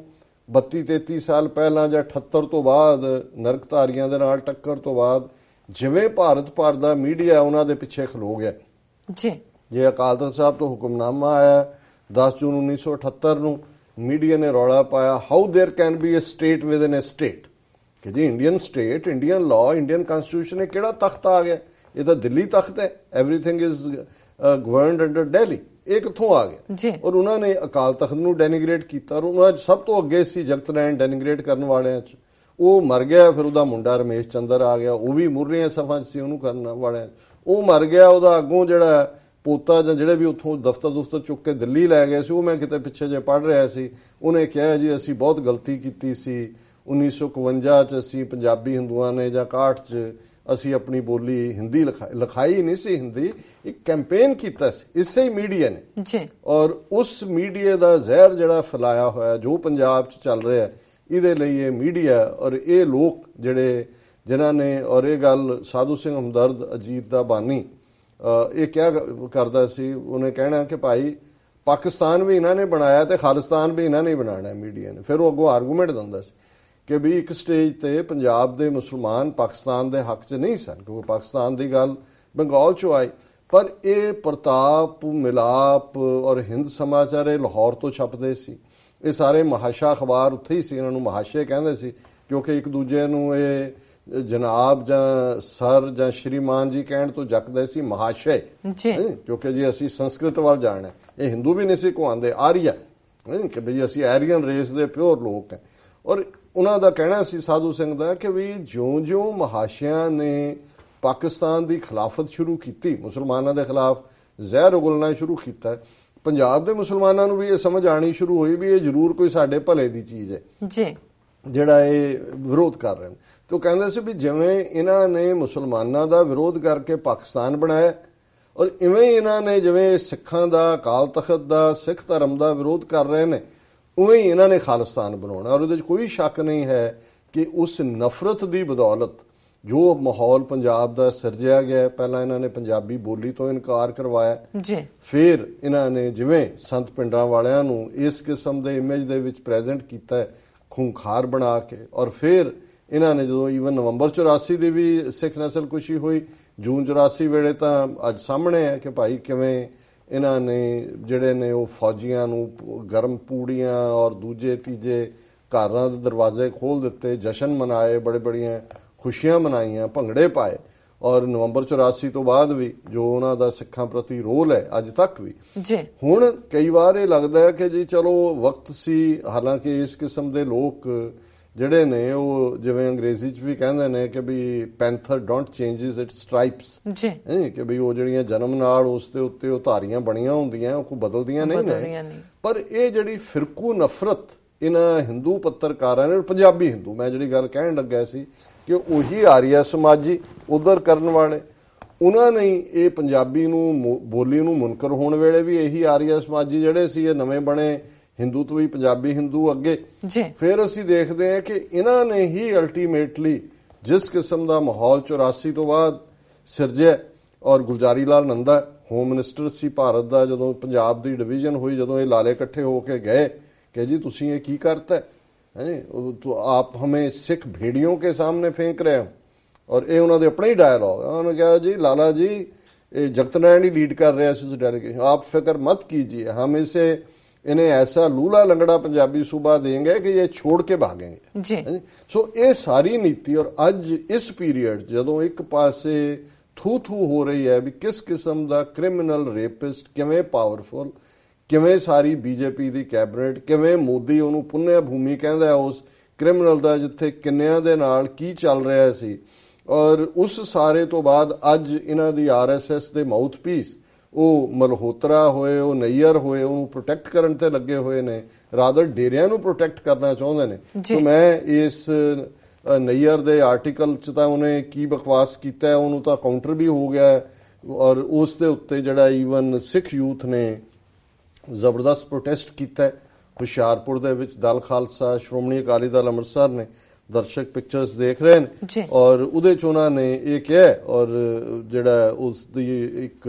32-33 ਸਾਲ ਪਹਿਲਾਂ ਜਾਂ 78 ਤੋਂ ਬਾਅਦ ਨਰਕਧਾਰੀਆਂ ਦੇ ਨਾਲ ਟੱਕਰ ਤੋਂ ਬਾਅਦ ਜਿਵੇਂ ਭਾਰਤ ਭਰ ਦਾ ਮੀਡੀਆ ਉਹਨਾਂ ਦੇ ਪਿੱਛੇ ਖਲੋ ਗਿਆ। ਜੇ ਅਕਾਲ ਤਖ਼ਤ ਸਾਹਿਬ ਤੋਂ ਹੁਕਮਨਾਮਾ ਆਇਆ 10 ਜੂਨ 1978 ਨੂੰ, ਮੀਡੀਆ ਨੇ ਰੌਲਾ ਪਾਇਆ, how there can be a state within a state, ਕਿ ਜੀ Indian state, Indian law, Indian constitution, ਇਹ ਕਿਹੜਾ ਤਖਤ ਆ ਗਿਆ, ਇਹ ਤਾਂ ਦਿੱਲੀ ਤਖਤ ਹੈ, ਐਵਰੀਥਿੰਗ ਇਜ਼ ਗਵਰਨਡ ਅੰਡਰ ਦਿੱਲੀ, ਇਹ ਕਿੱਥੋਂ ਆ ਗਿਆ। ਔਰ ਉਹਨਾਂ ਨੇ ਅਕਾਲ ਤਖਤ ਨੂੰ ਡੈਨੀਗ੍ਰੇਟ ਕੀਤਾ, ਔਰ ਉਹਨਾਂ 'ਚ ਸਭ ਤੋਂ ਅੱਗੇ ਸੀ ਜਗਤ ਰੈਣ ਡੈਨੀਗ੍ਰੇਟ ਕਰਨ ਵਾਲਿਆਂ 'ਚ, ਉਹ ਮਰ ਗਿਆ, ਫਿਰ ਉਹਦਾ ਮੁੰਡਾ ਰਮੇਸ਼ ਚੰਦਰ ਆ ਗਿਆ, ਉਹ ਵੀ ਮੁਰਰੀਆਂ ਸਫਾਂ 'ਚ ਸੀ ਉਹਨੂੰ ਕਰਨ ਵਾਲਿਆਂ, ਉਹ ਮਰ ਗਿਆ, ਉਹਦਾ ਅੱਗੋਂ ਜਿਹੜਾ ਪੋਤਾ ਜਾਂ ਜਿਹੜੇ ਵੀ ਉੱਥੋਂ ਦਫ਼ਤਰ ਚੁੱਕ ਕੇ ਦਿੱਲੀ ਲੈ ਗਏ ਸੀ, ਉਹ ਮੈਂ ਕਿਤੇ ਪਿੱਛੇ ਜੇ ਪੜ੍ਹ ਰਿਹਾ ਸੀ, ਉਹਨੇ ਕਿਹਾ ਜੀ ਅਸੀਂ ਬਹੁਤ ਗਲਤੀ ਕੀਤੀ ਸੀ, 1951 'ਚ ਅਸੀਂ ਪੰਜਾਬੀ ਹਿੰਦੂਆਂ ਨੇ ਜਾਂ 61 'ਚ ਅਸੀਂ ਆਪਣੀ ਬੋਲੀ ਹਿੰਦੀ ਲਿਖਾਈ ਨਹੀਂ ਸੀ, ਹਿੰਦੀ ਇੱਕ ਕੈਂਪੇਨ ਕੀਤਾ ਸੀ ਇਸੇ ਹੀ ਮੀਡੀਆ ਨੇ। ਔਰ ਉਸ ਮੀਡੀਆ ਦਾ ਜ਼ਹਿਰ ਜਿਹੜਾ ਫੈਲਾਇਆ ਹੋਇਆ ਜੋ ਪੰਜਾਬ 'ਚ ਚੱਲ ਰਿਹਾ, ਇਹਦੇ ਲਈ ਇਹ ਮੀਡੀਆ ਔਰ ਇਹ ਲੋਕ ਜਿਹੜੇ ਜਿਨ੍ਹਾਂ ਨੇ, ਔਰ ਇਹ ਗੱਲ ਸਾਧੂ ਸਿੰਘ ਹਮਦਰਦ ਅਜੀਤ ਦਾ ਬਾਨੀ ਇਹ ਕਿਹਾ ਕਰਦਾ ਸੀ, ਉਹਨੇ ਕਹਿਣਾ ਕਿ ਭਾਈ ਪਾਕਿਸਤਾਨ ਵੀ ਇਹਨਾਂ ਨੇ ਬਣਾਇਆ ਤੇ ਖਾਲਿਸਤਾਨ ਵੀ ਇਹਨਾਂ ਨੇ ਬਣਾਉਣਾ ਮੀਡੀਆ ਨੇ। ਫਿਰ ਉਹ ਅੱਗੋਂ ਆਰਗੂਮੈਂਟ ਦਿੰਦਾ ਸੀ ਕਿ ਵੀ ਇੱਕ ਸਟੇਜ ਤੇ ਪੰਜਾਬ ਦੇ ਮੁਸਲਮਾਨ ਪਾਕਿਸਤਾਨ ਦੇ ਹੱਕ 'ਚ ਨਹੀਂ ਸਨ, ਕਿਉਂਕਿ ਪਾਕਿਸਤਾਨ ਦੀ ਗੱਲ ਬੰਗਾਲ 'ਚੋਂ ਆਈ, ਪਰ ਇਹ ਪ੍ਰਤਾਪ, ਮਿਲਾਪ ਔਰ ਹਿੰਦ ਸਮਾਚਾਰ ਇਹ ਲਾਹੌਰ ਤੋਂ ਛਪਦੇ ਸੀ, ਇਹ ਸਾਰੇ ਮਹਾਸ਼ਾ ਅਖਬਾਰ ਉੱਥੇ ਹੀ ਸੀ, ਇਹਨਾਂ ਨੂੰ ਮਹਾਸ਼ੇ ਕਹਿੰਦੇ ਸੀ, ਕਿਉਂਕਿ ਇੱਕ ਦੂਜੇ ਨੂੰ ਇਹ ਜਨਾਬ ਜਾਂ ਸਰ ਜਾਂ ਸ਼੍ਰੀਮਾਨ ਜੀ ਕਹਿਣ ਤੋਂ ਜੱਕਦੇ ਸੀ, ਮਹਾਸ਼ੇ, ਕਿਉਂਕਿ ਜੀ ਅਸੀਂ ਸੰਸਕ੍ਰਿਤ ਵੱਲ ਜਾਣਾ, ਇਹ ਹਿੰਦੂ ਵੀ ਨਹੀਂ ਸੀ ਕਹਾਉਂਦੇ, ਆਰੀਆ, ਕਿ ਵੀ ਅਸੀਂ ਆਰੀਅਨ ਰੇਸ ਦੇ ਪਿਓਰ ਲੋਕ ਹੈ। ਔਰ ਉਹਨਾਂ ਦਾ ਕਹਿਣਾ ਸੀ ਸਾਧੂ ਸਿੰਘ ਦਾ ਕਿ ਵੀ ਜਿਉਂ-ਜਿਉਂ ਮਹਾਸ਼ਿਆਂ ਨੇ ਪਾਕਿਸਤਾਨ ਦੀ ਖਿਲਾਫਤ ਸ਼ੁਰੂ ਕੀਤੀ, ਮੁਸਲਮਾਨਾਂ ਦੇ ਖਿਲਾਫ ਜ਼ਹਿਰ ਉਗਲਣਾ ਸ਼ੁਰੂ ਕੀਤਾ, ਪੰਜਾਬ ਦੇ ਮੁਸਲਮਾਨਾਂ ਨੂੰ ਵੀ ਇਹ ਸਮਝ ਆਣੀ ਸ਼ੁਰੂ ਹੋਈ ਵੀ ਇਹ ਜ਼ਰੂਰ ਕੋਈ ਸਾਡੇ ਭਲੇ ਦੀ ਚੀਜ਼ ਹੈ ਜਿਹੜਾ ਇਹ ਵਿਰੋਧ ਕਰ ਰਹੇ ਨੇ। ਤੇ ਉਹ ਕਹਿੰਦੇ ਸੀ ਵੀ ਜਿਵੇਂ ਇਹਨਾਂ ਨੇ ਮੁਸਲਮਾਨਾਂ ਦਾ ਵਿਰੋਧ ਕਰਕੇ ਪਾਕਿਸਤਾਨ ਬਣਾਇਆ, ਔਰ ਇਵੇਂ ਹੀ ਇਹਨਾਂ ਨੇ ਜਿਵੇਂ ਸਿੱਖਾਂ ਦਾ, ਅਕਾਲ ਤਖ਼ਤ ਦਾ, ਸਿੱਖ ਧਰਮ ਦਾ ਵਿਰੋਧ ਕਰ ਰਹੇ ਨੇ, ਉਵੇਂ ਹੀ ਇਹਨਾਂ ਨੇ ਖਾਲਿਸਤਾਨ ਬਣਾਉਣਾ। ਔਰ ਉਹਦੇ 'ਚ ਕੋਈ ਸ਼ੱਕ ਨਹੀਂ ਹੈ ਕਿ ਉਸ ਨਫ਼ਰਤ ਦੀ ਬਦੌਲਤ ਜੋ ਮਾਹੌਲ ਪੰਜਾਬ ਦਾ ਸਿਰਜਿਆ ਗਿਆ, ਪਹਿਲਾਂ ਇਹਨਾਂ ਨੇ ਪੰਜਾਬੀ ਬੋਲੀ ਤੋਂ ਇਨਕਾਰ ਕਰਵਾਇਆ, ਫਿਰ ਇਹਨਾਂ ਨੇ ਜਿਵੇਂ ਸੰਤ ਪਿੰਡਰਾਂ ਵਾਲਿਆਂ ਨੂੰ ਇਸ ਕਿਸਮ ਦੇ ਇਮੇਜ ਦੇ ਵਿੱਚ ਪ੍ਰੈਜ਼ੈਂਟ ਕੀਤਾ, ਖੂੰਖਾਰ ਬਣਾ ਕੇ, ਔਰ ਫਿਰ ਇਹਨਾਂ ਨੇ ਜਦੋਂ ਈਵਨ ਨਵੰਬਰ 84 ਦੀ ਵੀ ਸਿੱਖ ਨਸਲ ਕੁਸ਼ੀ ਹੋਈ, ਜੂਨ 84 ਵੇਲੇ ਤਾਂ ਅੱਜ ਸਾਹਮਣੇ ਹੈ ਕਿ ਭਾਈ ਕਿਵੇਂ ਇਹਨਾਂ ਨੇ ਜਿਹੜੇ ਨੇ ਉਹ ਫੌਜੀਆਂ ਨੂੰ ਗਰਮ ਪੂੜੀਆਂ ਔਰ ਦੂਜੇ ਤੀਜੇ ਘਰਾਂ ਦੇ ਦਰਵਾਜ਼ੇ ਖੋਲ ਦਿੱਤੇ, ਜਸ਼ਨ ਮਨਾਏ, ਬੜੇ ਬੜੀਆਂ ਖੁਸ਼ੀਆਂ ਮਨਾਈਆਂ, ਭੰਗੜੇ ਪਾਏ। ਔਰ ਨਵੰਬਰ 84 ਤੋਂ ਬਾਅਦ ਵੀ ਜੋ ਉਹਨਾਂ ਦਾ ਸਿੱਖਾਂ ਪ੍ਰਤੀ ਰੋਲ ਹੈ ਅੱਜ ਤੱਕ ਵੀ, ਹੁਣ ਕਈ ਵਾਰ ਇਹ ਲੱਗਦਾ ਹੈ ਕਿ ਜੀ ਚਲੋ ਵਕਤ ਸੀ, ਹਾਲਾਂਕਿ ਇਸ ਕਿਸਮ ਦੇ ਲੋਕ ਜਿਹੜੇ ਨੇ ਉਹ ਜਿਵੇਂ ਅੰਗਰੇਜ਼ੀ 'ਚ ਵੀ ਕਹਿੰਦੇ ਨੇ ਕਿ ਵੀ ਪੈਂਥਰ ਡੋਂਟ ਚੇਂਜਸ ਇਟਸ ਸਟ੍ਰਾਈਪਸ ਜੀ, ਕਿ ਵੀ ਉਹ ਜਿਹੜੀਆਂ ਜਨਮ ਨਾਲ ਉਸ ਦੇ ਉੱਤੇ ਉਹ ਧਾਰੀਆਂ ਬਣੀਆਂ ਹੁੰਦੀਆਂ ਉਹ ਕੋਈ ਬਦਲਦੀਆਂ ਨਹੀਂ ਨੇ। ਪਰ ਇਹ ਜਿਹੜੀ ਫਿਰਕੂ ਨਫ਼ਰਤ ਇਹਨਾਂ ਹਿੰਦੂ ਪੱਤਰਕਾਰਾਂ ਨੇ, ਪੰਜਾਬੀ ਹਿੰਦੂ, ਮੈਂ ਜਿਹੜੀ ਗੱਲ ਕਹਿਣ ਲੱਗਾ ਸੀ ਕਿ ਉਹੀ ਆਰੀਆ ਸਮਾਜੀ ਉਧਰ ਕਰਨ ਵਾਲੇ, ਉਹਨਾਂ ਨੇ ਇਹ ਪੰਜਾਬੀ ਨੂੰ ਬੋਲੀ ਨੂੰ ਮੁਨਕਰ ਹੋਣ ਵੇਲੇ ਵੀ ਇਹੀ ਆਰੀਆ ਸਮਾਜੀ ਜਿਹੜੇ ਸੀ ਇਹ ਨਵੇਂ ਬਣੇ ਹਿੰਦੂਤਵੀ ਪੰਜਾਬੀ ਹਿੰਦੂ ਅੱਗੇ। ਫਿਰ ਅਸੀਂ ਦੇਖਦੇ ਹਾਂ ਕਿ ਇਹਨਾਂ ਨੇ ਹੀ ਅਲਟੀਮੇਟਲੀ ਜਿਸ ਕਿਸਮ ਦਾ ਮਾਹੌਲ 84 ਤੋਂ ਬਾਅਦ ਸਿਰਜਿਆ, ਔਰ ਗੁਲਜ਼ਾਰੀ ਲਾਲ ਨੰਦਾ ਹੋਮ ਮਿਨਿਸਟਰ ਸੀ ਭਾਰਤ ਦਾ ਜਦੋਂ ਪੰਜਾਬ ਦੀ ਡਿਵੀਜ਼ਨ ਹੋਈ, ਜਦੋਂ ਇਹ ਲਾਲੇ ਇਕੱਠੇ ਹੋ ਕੇ ਗਏ कि जी तुसी ये की करता है तो आप हमें सिख भेड़ियों के सामने फेंक रहे हो। और ये उन्होंने अपना ही डायलॉग, उन्होंने कहा जी लाला जी जगत नारायण ही लीड कर रहे हैं इस डेलीगेशन, आप फिक्र मत कीजिए, हम इसे इन्हें ऐसा लूला लंगड़ा पंजाबी सूबा देंगे कि ये छोड़ के भागेंगे। सो ये सारी नीति और अज इस पीरियड जदों एक पासे थू थू हो रही है भी किस किस्म का क्रिमिनल रेपिस्ट किवें पावरफुल, ਕਿਵੇਂ ਸਾਰੀ ਬੀਜੇਪੀ ਦੀ ਕੈਬਨਿਟ, ਕਿਵੇਂ ਮੋਦੀ ਉਹਨੂੰ ਪੁੰਨਿਆ ਭੂਮੀ ਕਹਿੰਦਾ ਉਸ ਕ੍ਰਿਮੀਨਲ ਦਾ ਜਿੱਥੇ ਕਿੰਨਿਆਂ ਦੇ ਨਾਲ ਕੀ ਚੱਲ ਰਿਹਾ ਸੀ। ਔਰ ਉਸ ਸਾਰੇ ਤੋਂ ਬਾਅਦ ਅੱਜ ਇਹਨਾਂ ਦੀ ਆਰਐਸਐਸ ਦੇ ਮਾਊਥਪੀਸ ਉਹ ਮਲਹੋਤਰਾ ਹੋਏ, ਉਹ ਨਈਅਰ ਹੋਏ, ਉਹਨੂੰ ਪ੍ਰੋਟੈਕਟ ਕਰਨ ਤੇ ਲੱਗੇ ਹੋਏ ਨੇ, ਰਾਦਰ ਡੇਰਿਆਂ ਨੂੰ ਪ੍ਰੋਟੈਕਟ ਕਰਨਾ ਚਾਹੁੰਦੇ ਨੇ। ਸੋ ਮੈਂ ਇਸ ਨਈਅਰ ਦੇ ਆਰਟੀਕਲ 'ਚ ਤਾਂ ਉਹਨੇ ਕੀ ਬਕਵਾਸ ਕੀਤਾ ਉਹਨੂੰ ਤਾਂ ਕਾਊਂਟਰ ਵੀ ਹੋ ਗਿਆ, ਔਰ ਉਸ ਦੇ ਉੱਤੇ ਜਿਹੜਾ ਈਵਨ ਸਿੱਖ ਯੂਥ ਨੇ ਜ਼ਬਰਦਸਤ ਪ੍ਰੋਟੈਸਟ ਕੀਤਾ। ਹੁਸ਼ਿਆਰਪੁਰ ਦੇ ਵਿੱਚ ਦਲ ਖਾਲਸਾ, ਸ਼੍ਰੋਮਣੀ ਅਕਾਲੀ ਦਲ ਅੰਮ੍ਰਿਤਸਰ ਨੇ, ਦਰਸ਼ਕ ਪਿਕਚਰਸ ਦੇਖ ਰਹੇ ਨੇ, ਔਰ ਉਹਦੇ 'ਚ ਉਹਨਾਂ ਨੇ ਇਹ ਕਿਹਾ, ਔਰ ਜਿਹੜਾ ਉਸ ਦੀ ਇੱਕ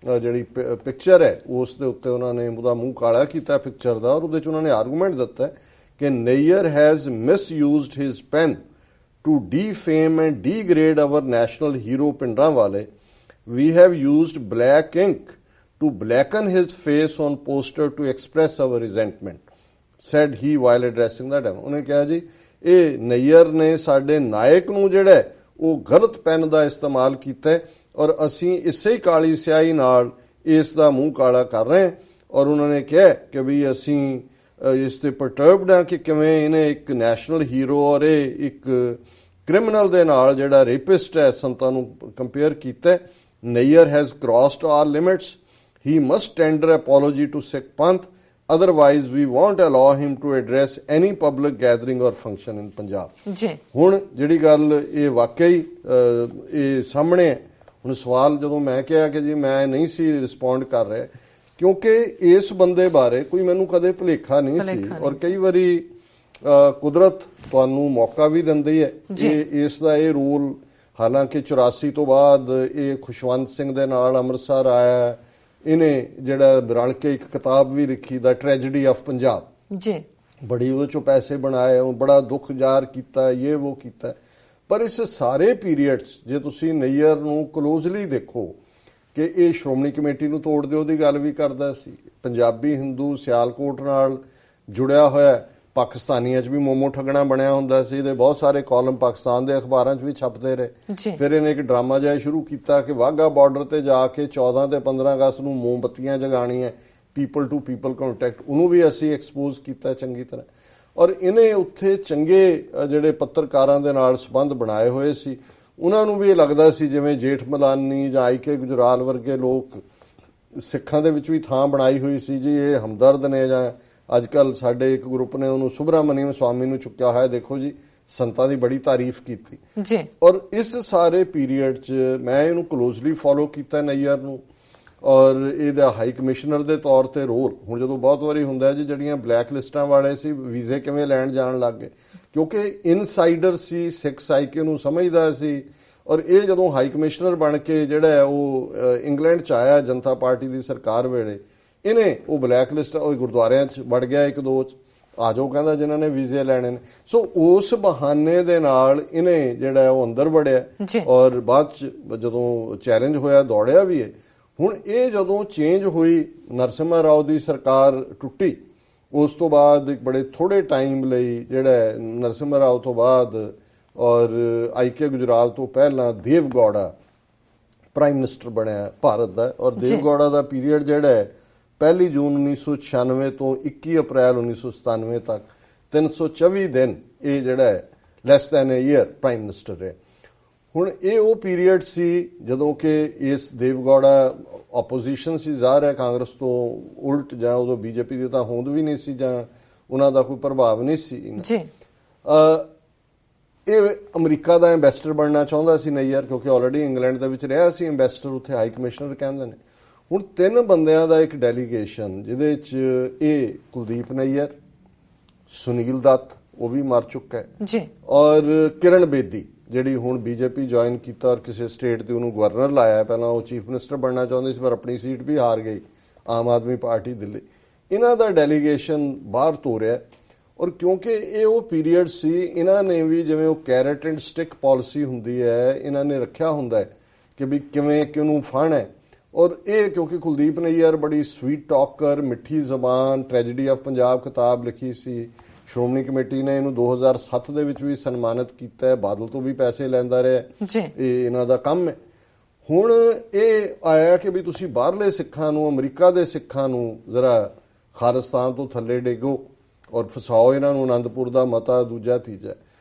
ਜਿਹੜੀ ਪਿਕਚਰ ਹੈ ਉਸ ਦੇ ਉੱਤੇ ਉਹਨਾਂ ਨੇ ਉਹਦਾ ਮੂੰਹ ਕਾਲਾ ਕੀਤਾ ਪਿਕਚਰ ਦਾ, ਔਰ ਉਹਦੇ 'ਚ ਉਹਨਾਂ ਨੇ ਆਰਗੂਮੈਂਟ ਦਿੱਤਾ ਕਿ Nayar has misused his pen to defame and degrade our national hero Bhindranwale, we have used black ink to blacken his face on poster to express our resentment, said he while addressing the demo। ਉਹਨੇ ਕਿਹਾ ਜੀ ਇਹ ਨਈਅਰ ਨੇ ਸਾਡੇ ਨਾਇਕ ਨੂੰ ਜਿਹੜਾ ਉਹ ਗਲਤ ਪੈਨ ਦਾ ਇਸਤੇਮਾਲ ਕੀਤਾ, ਔਰ ਅਸੀਂ ਇਸੇ ਹੀ ਕਾਲੀ ਸਿਆਹੀ ਨਾਲ ਇਸ ਦਾ ਮੂੰਹ ਕਾਲਾ ਕਰ ਰਹੇ ਹਾਂ। ਔਰ ਉਹਨਾਂ ਨੇ ਕਿਹਾ ਕਿ ਵੀ ਅਸੀਂ ਇਸ ਤੇ ਪਰਟਰਬਡ ਹਾਂ ਕਿ ਕਿਵੇਂ ਇਹਨੇ ਇੱਕ ਨੈਸ਼ਨਲ ਹੀਰੋ ਔਰ ਇਹ ਇੱਕ ਕ੍ਰਿਮੀਨਲ ਦੇ ਨਾਲ ਜਿਹੜਾ ਰੇਪਿਸਟ ਹੈ ਸੰਤਾਂ ਨੂੰ ਕੰਪੇਅਰ ਕੀਤਾ। Nayar has crossed all limits, he must tender apology to Sikh Panth, otherwise we won't allow him to address any public gathering or function in Punjab। ਜੀ ਹੁਣ ਜਿਹੜੀ ਗੱਲ ਇਹ ਵਾਕਈ ਇਹ ਸਾਹਮਣੇ ਹੁਣ ਸਵਾਲ ਜਦੋਂ ਮੈਂ ਕਿਹਾ ਕਿ ਜੀ ਮੈਂ ਨਹੀਂ ਸੀ ਰਿਸਪੌਂਡ ਕਰ ਰਿਹਾ ਕਿਉਂਕਿ ਇਸ ਬੰਦੇ ਬਾਰੇ ਕੋਈ ਮੈਨੂੰ ਕਦੇ ਭੁਲੇਖਾ ਨਹੀਂ ਸੀ, ਔਰ ਕਈ ਵਾਰੀ ਕੁਦਰਤ ਤੁਹਾਨੂੰ ਮੌਕਾ ਵੀ ਦਿੰਦੀ ਹੈ ਕਿ ਇਸ ਦਾ ਇਹ ਰੋਲ, ਹਾਲਾਂਕਿ 84 ਤੋਂ ਬਾਅਦ ਇਹ ਖੁਸ਼ਵੰਤ ਸਿੰਘ ਦੇ ਨਾਲ ਅੰਮ੍ਰਿਤਸਰ ਆਇਆ, ਇਹਨੇ ਜਿਹੜਾ ਰਲ ਕੇ ਇੱਕ ਕਿਤਾਬ ਵੀ ਲਿਖੀ ਦਾ ਟ੍ਰੈਜੇਡੀ ਆਫ ਪੰਜਾਬ ਜੀ, ਬੜੀ ਉਹਦੇ ਚੋਂ ਪੈਸੇ ਬਣਾਏ, ਬੜਾ ਦੁੱਖ ਜ਼ਾਹਰ ਕੀਤਾ, ਇਹ ਉਹ ਕੀਤਾ। ਪਰ ਇਸ ਸਾਰੇ ਪੀਰੀਅਡ 'ਚ ਜੇ ਤੁਸੀਂ ਨਈਅਰ ਨੂੰ ਕਲੋਜ਼ਲੀ ਦੇਖੋ ਕਿ ਇਹ ਸ਼੍ਰੋਮਣੀ ਕਮੇਟੀ ਨੂੰ ਤੋੜ ਦਿਓ ਦੀ ਗੱਲ ਵੀ ਕਰਦਾ ਸੀ, ਪੰਜਾਬੀ ਹਿੰਦੂ ਸਿਆਲਕੋਟ ਨਾਲ ਜੁੜਿਆ ਹੋਇਆ, ਪਾਕਿਸਤਾਨੀਆਂ 'ਚ ਵੀ ਮੋਮੋ ਠੱਗਣਾ ਬਣਿਆ ਹੁੰਦਾ ਸੀ, ਇਹਦੇ ਬਹੁਤ ਸਾਰੇ ਕਾਲਮ ਪਾਕਿਸਤਾਨ ਦੇ ਅਖਬਾਰਾਂ 'ਚ ਵੀ ਛਪਦੇ ਰਹੇ। ਫਿਰ ਇਹਨੇ ਇੱਕ ਡਰਾਮਾ ਜਿਹਾ ਸ਼ੁਰੂ ਕੀਤਾ ਕਿ ਵਾਹਗਾ ਬਾਰਡਰ ਤੇ ਜਾ ਕੇ 14 ਤੇ 15 ਅਗਸਤ ਨੂੰ ਮੋਮਬੱਤੀਆਂ ਜਗਾਉਣੀਆਂ, ਪੀਪਲ ਟੂ ਪੀਪਲ ਕੰਟੈਕਟ, ਉਹਨੂੰ ਵੀ ਅਸੀਂ ਐਕਸਪੋਜ਼ ਕੀਤਾ ਚੰਗੀ ਤਰ੍ਹਾਂ। ਔਰ ਇਹਨੇ ਉੱਥੇ ਚੰਗੇ ਜਿਹੜੇ ਪੱਤਰਕਾਰਾਂ ਦੇ ਨਾਲ ਸੰਬੰਧ ਬਣਾਏ ਹੋਏ ਸੀ, ਉਹਨਾਂ ਨੂੰ ਵੀ ਇਹ ਲੱਗਦਾ ਸੀ ਜਿਵੇਂ ਜੇਠ ਮਲਾਨੀ ਜਾਂ ਆਈ ਕੇ ਗੁਜਰਾਲ ਵਰਗੇ ਲੋਕ ਸਿੱਖਾਂ ਦੇ ਵਿੱਚ ਵੀ ਥਾਂ ਬਣਾਈ ਹੋਈ ਸੀ ਜੀ, ਇਹ ਹਮਦਰਦ ਨੇ। ਜਾਂ ਅੱਜ ਕੱਲ ਸਾਡੇ ਇੱਕ ਗਰੁੱਪ ਨੇ ਉਹਨੂੰ ਸੁਬਰਾਮਨੀਅਮ ਸਵਾਮੀ ਨੂੰ ਚੁੱਕਿਆ ਹੋਇਆ, ਦੇਖੋ ਜੀ ਸੰਤਾਂ ਦੀ ਬੜੀ ਤਾਰੀਫ ਕੀਤੀ ਜੀ। ਔਰ ਇਸ ਸਾਰੇ ਪੀਰੀਅਡ 'ਚ ਮੈਂ ਇਹਨੂੰ ਕਲੋਜ਼ਲੀ ਫੋਲੋ ਕੀਤਾ ਨਈਅਰ ਨੂੰ, ਔਰ ਇਹਦਾ ਹਾਈ ਕਮਿਸ਼ਨਰ ਦੇ ਤੌਰ ਤੇ ਰੋਲ। ਹੁਣ ਜਦੋਂ ਬਹੁਤ ਵਾਰੀ ਹੁੰਦਾ ਜੀ ਜਿਹੜੀਆਂ ਬਲੈਕ ਲਿਸਟਾਂ ਵਾਲੇ ਸੀ ਵੀਜ਼ੇ ਕਿਵੇਂ ਲੈਣ ਜਾਣ ਲੱਗ ਗਏ, ਕਿਉਂਕਿ ਇਨਸਾਈਡਰ ਸੀ, ਸਿੱਖ ਸਾਈਕੇ ਨੂੰ ਸਮਝਦਾ ਸੀ। ਔਰ ਇਹ ਜਦੋਂ ਹਾਈ ਕਮਿਸ਼ਨਰ ਬਣ ਕੇ ਜਿਹੜਾ ਉਹ ਇੰਗਲੈਂਡ 'ਚ ਆਇਆ ਜਨਤਾ ਪਾਰਟੀ ਦੀ ਸਰਕਾਰ ਵੇਲੇ, ਇਹਨੇ ਉਹ ਬਲੈਕ ਲਿਸਟ ਉਹ ਗੁਰਦੁਆਰਿਆਂ 'ਚ ਵੜ ਗਿਆ, ਇੱਕ ਦੋ 'ਚ ਆ ਜਾਓ ਕਹਿੰਦਾ ਜਿਨ੍ਹਾਂ ਨੇ ਵੀਜ਼ੇ ਲੈਣੇ ਨੇ। ਸੋ ਉਸ ਬਹਾਨੇ ਦੇ ਨਾਲ ਇਹਨੇ ਜਿਹੜਾ ਉਹ ਅੰਦਰ ਵੜਿਆ, ਔਰ ਬਾਅਦ 'ਚ ਜਦੋਂ ਚੈਲੰਜ ਹੋਇਆ ਦੌੜਿਆ ਵੀ ਹੈ। ਹੁਣ ਇਹ ਜਦੋਂ ਚੇਂਜ ਹੋਈ, ਨਰਸਿਮਹਾ ਰਾਓ ਦੀ ਸਰਕਾਰ ਟੁੱਟੀ, ਉਸ ਤੋਂ ਬਾਅਦ ਇੱਕ ਬੜੇ ਥੋੜੇ ਟਾਈਮ ਲਈ ਜਿਹੜਾ ਨਰਸਿਮਹਾ ਰਾਓ ਤੋਂ ਬਾਅਦ ਔਰ ਆਈ ਕੇ ਗੁਜਰਾਲ ਤੋਂ ਪਹਿਲਾਂ ਦੇਵ ਗੌੜਾ ਪ੍ਰਾਈਮ ਮਿਨਿਸਟਰ ਬਣਿਆ ਭਾਰਤ ਦਾ। ਔਰ ਦੇਵ ਗੌੜਾ ਦਾ ਪੀਰੀਅਡ ਜਿਹੜਾ ਹੈ 1 ਜੂਨ 1996 ਤੋਂ 21 ਅਪ੍ਰੈਲ 1997 ਤੱਕ 324 ਦਿਨ ਇਹ ਜਿਹੜਾ ਹੈ less than a year prime minister ਰਿਹਾ। ਹੁਣ ਇਹ ਉਹ ਪੀਰੀਅਡ ਸੀ ਜਦੋਂ ਕਿ ਇਸ ਦੇਵਗੌੜਾ ਆਪੋਜੀਸ਼ਨ ਸੀ, ਜ਼ਾਹਰ ਹੈ ਕਾਂਗਰਸ ਤੋਂ ਉਲਟ, ਜਾਂ ਉਦੋਂ ਬੀਜੇਪੀ ਦੀ ਤਾਂ ਹੋਂਦ ਵੀ ਨਹੀਂ ਸੀ ਜਾਂ ਉਹਨਾਂ ਦਾ ਕੋਈ ਪ੍ਰਭਾਵ ਨਹੀਂ ਸੀ ਜੀ। ਇਹ ਅਮਰੀਕਾ ਦਾ ਐਂਬੈਸਡਰ ਬਣਨਾ ਚਾਹੁੰਦਾ ਸੀ ਨਈਅਰ, ਕਿਉਂਕਿ ਆਲਰੇਡੀ ਇੰਗਲੈਂਡ ਦੇ ਵਿੱਚ ਰਿਹਾ ਸੀ ਐਂਬੈਸਡਰ, ਉੱਥੇ ਹਾਈ ਕਮਿਸ਼ਨਰ ਕਹਿੰਦੇ ਨੇ। ਹੁਣ 3 ਬੰਦਿਆਂ ਦਾ ਇੱਕ ਡੈਲੀਗੇਸ਼ਨ, ਜਿਹਦੇ 'ਚ ਇਹ ਕੁਲਦੀਪ ਨਈਅਰ, ਸੁਨੀਲ ਦੱਤ, ਉਹ ਵੀ ਮਰ ਚੁੱਕਾ ਹੈ ਜੀ, ਔਰ ਕਿਰਨ ਬੇਦੀ ਜਿਹੜੀ ਹੁਣ ਬੀਜੇਪੀ ਜੁਆਇਨ ਕੀਤਾ ਔਰ ਕਿਸੇ ਸਟੇਟ ਦੇ ਉਹਨੂੰ ਗਵਰਨਰ ਲਾਇਆ। ਪਹਿਲਾਂ ਉਹ ਚੀਫ ਮਿਨਿਸਟਰ ਬਣਨਾ ਚਾਹੁੰਦੇ ਸੀ ਪਰ ਆਪਣੀ ਸੀਟ ਵੀ ਹਾਰ ਗਈ, ਆਮ ਆਦਮੀ ਪਾਰਟੀ ਦਿੱਲੀ। ਇਹਨਾਂ ਦਾ ਡੈਲੀਗੇਸ਼ਨ ਬਾਹਰ ਤੋਰਿਆ, ਔਰ ਕਿਉਂਕਿ ਇਹ ਉਹ ਪੀਰੀਅਡ ਸੀ, ਇਹਨਾਂ ਨੇ ਵੀ ਜਿਵੇਂ ਉਹ ਕੈਰਟ ਐਂਡ ਸਟਿਕ ਪਾਲਿਸੀ ਹੁੰਦੀ ਹੈ, ਇਹਨਾਂ ਨੇ ਰੱਖਿਆ ਹੁੰਦਾ ਹੈ ਕਿ ਵੀ ਕਿਵੇਂ ਕਿਹਨੂੰ ਫੜਨਾ ਹੈ। ਔਰ ਇਹ ਕਿਉਂਕਿ ਕੁਲਦੀਪ ਨਈਅਰ ਬੜੀ ਸਵੀਟ ਟਾਕਰ, ਮਿੱਠੀ ਜ਼ਬਾਨ, ਟ੍ਰੈਜੇਡੀ ਆਫ ਪੰਜਾਬ ਕਿਤਾਬ ਲਿਖੀ ਸੀ, ਸ਼੍ਰੋਮਣੀ ਕਮੇਟੀ ਨੇ ਇਹਨੂੰ 2007 ਦੇ ਵਿੱਚ ਵੀ ਸਨਮਾਨਿਤ ਕੀਤਾ ਹੈ, ਬਾਦਲ ਤੋਂ ਵੀ ਪੈਸੇ ਲੈਂਦਾ ਰਿਹਾ, ਇਹ ਇਹਨਾਂ ਦਾ ਕੰਮ ਹੈ। ਹੁਣ ਇਹ ਆਇਆ ਕਿ ਵੀ ਤੁਸੀਂ ਬਾਹਰਲੇ ਸਿੱਖਾਂ ਨੂੰ, ਅਮਰੀਕਾ ਦੇ ਸਿੱਖਾਂ ਨੂੰ ਜ਼ਰਾ ਖਾਲਿਸਤਾਨ ਤੋਂ ਥੱਲੇ ਡੇਗੋ ਔਰ ਫਸਾਓ ਇਹਨਾਂ ਨੂੰ, ਅਨੰਦਪੁਰ ਦਾ ਮਤਾ, ਦੂਜਾ ਤੀਜਾ।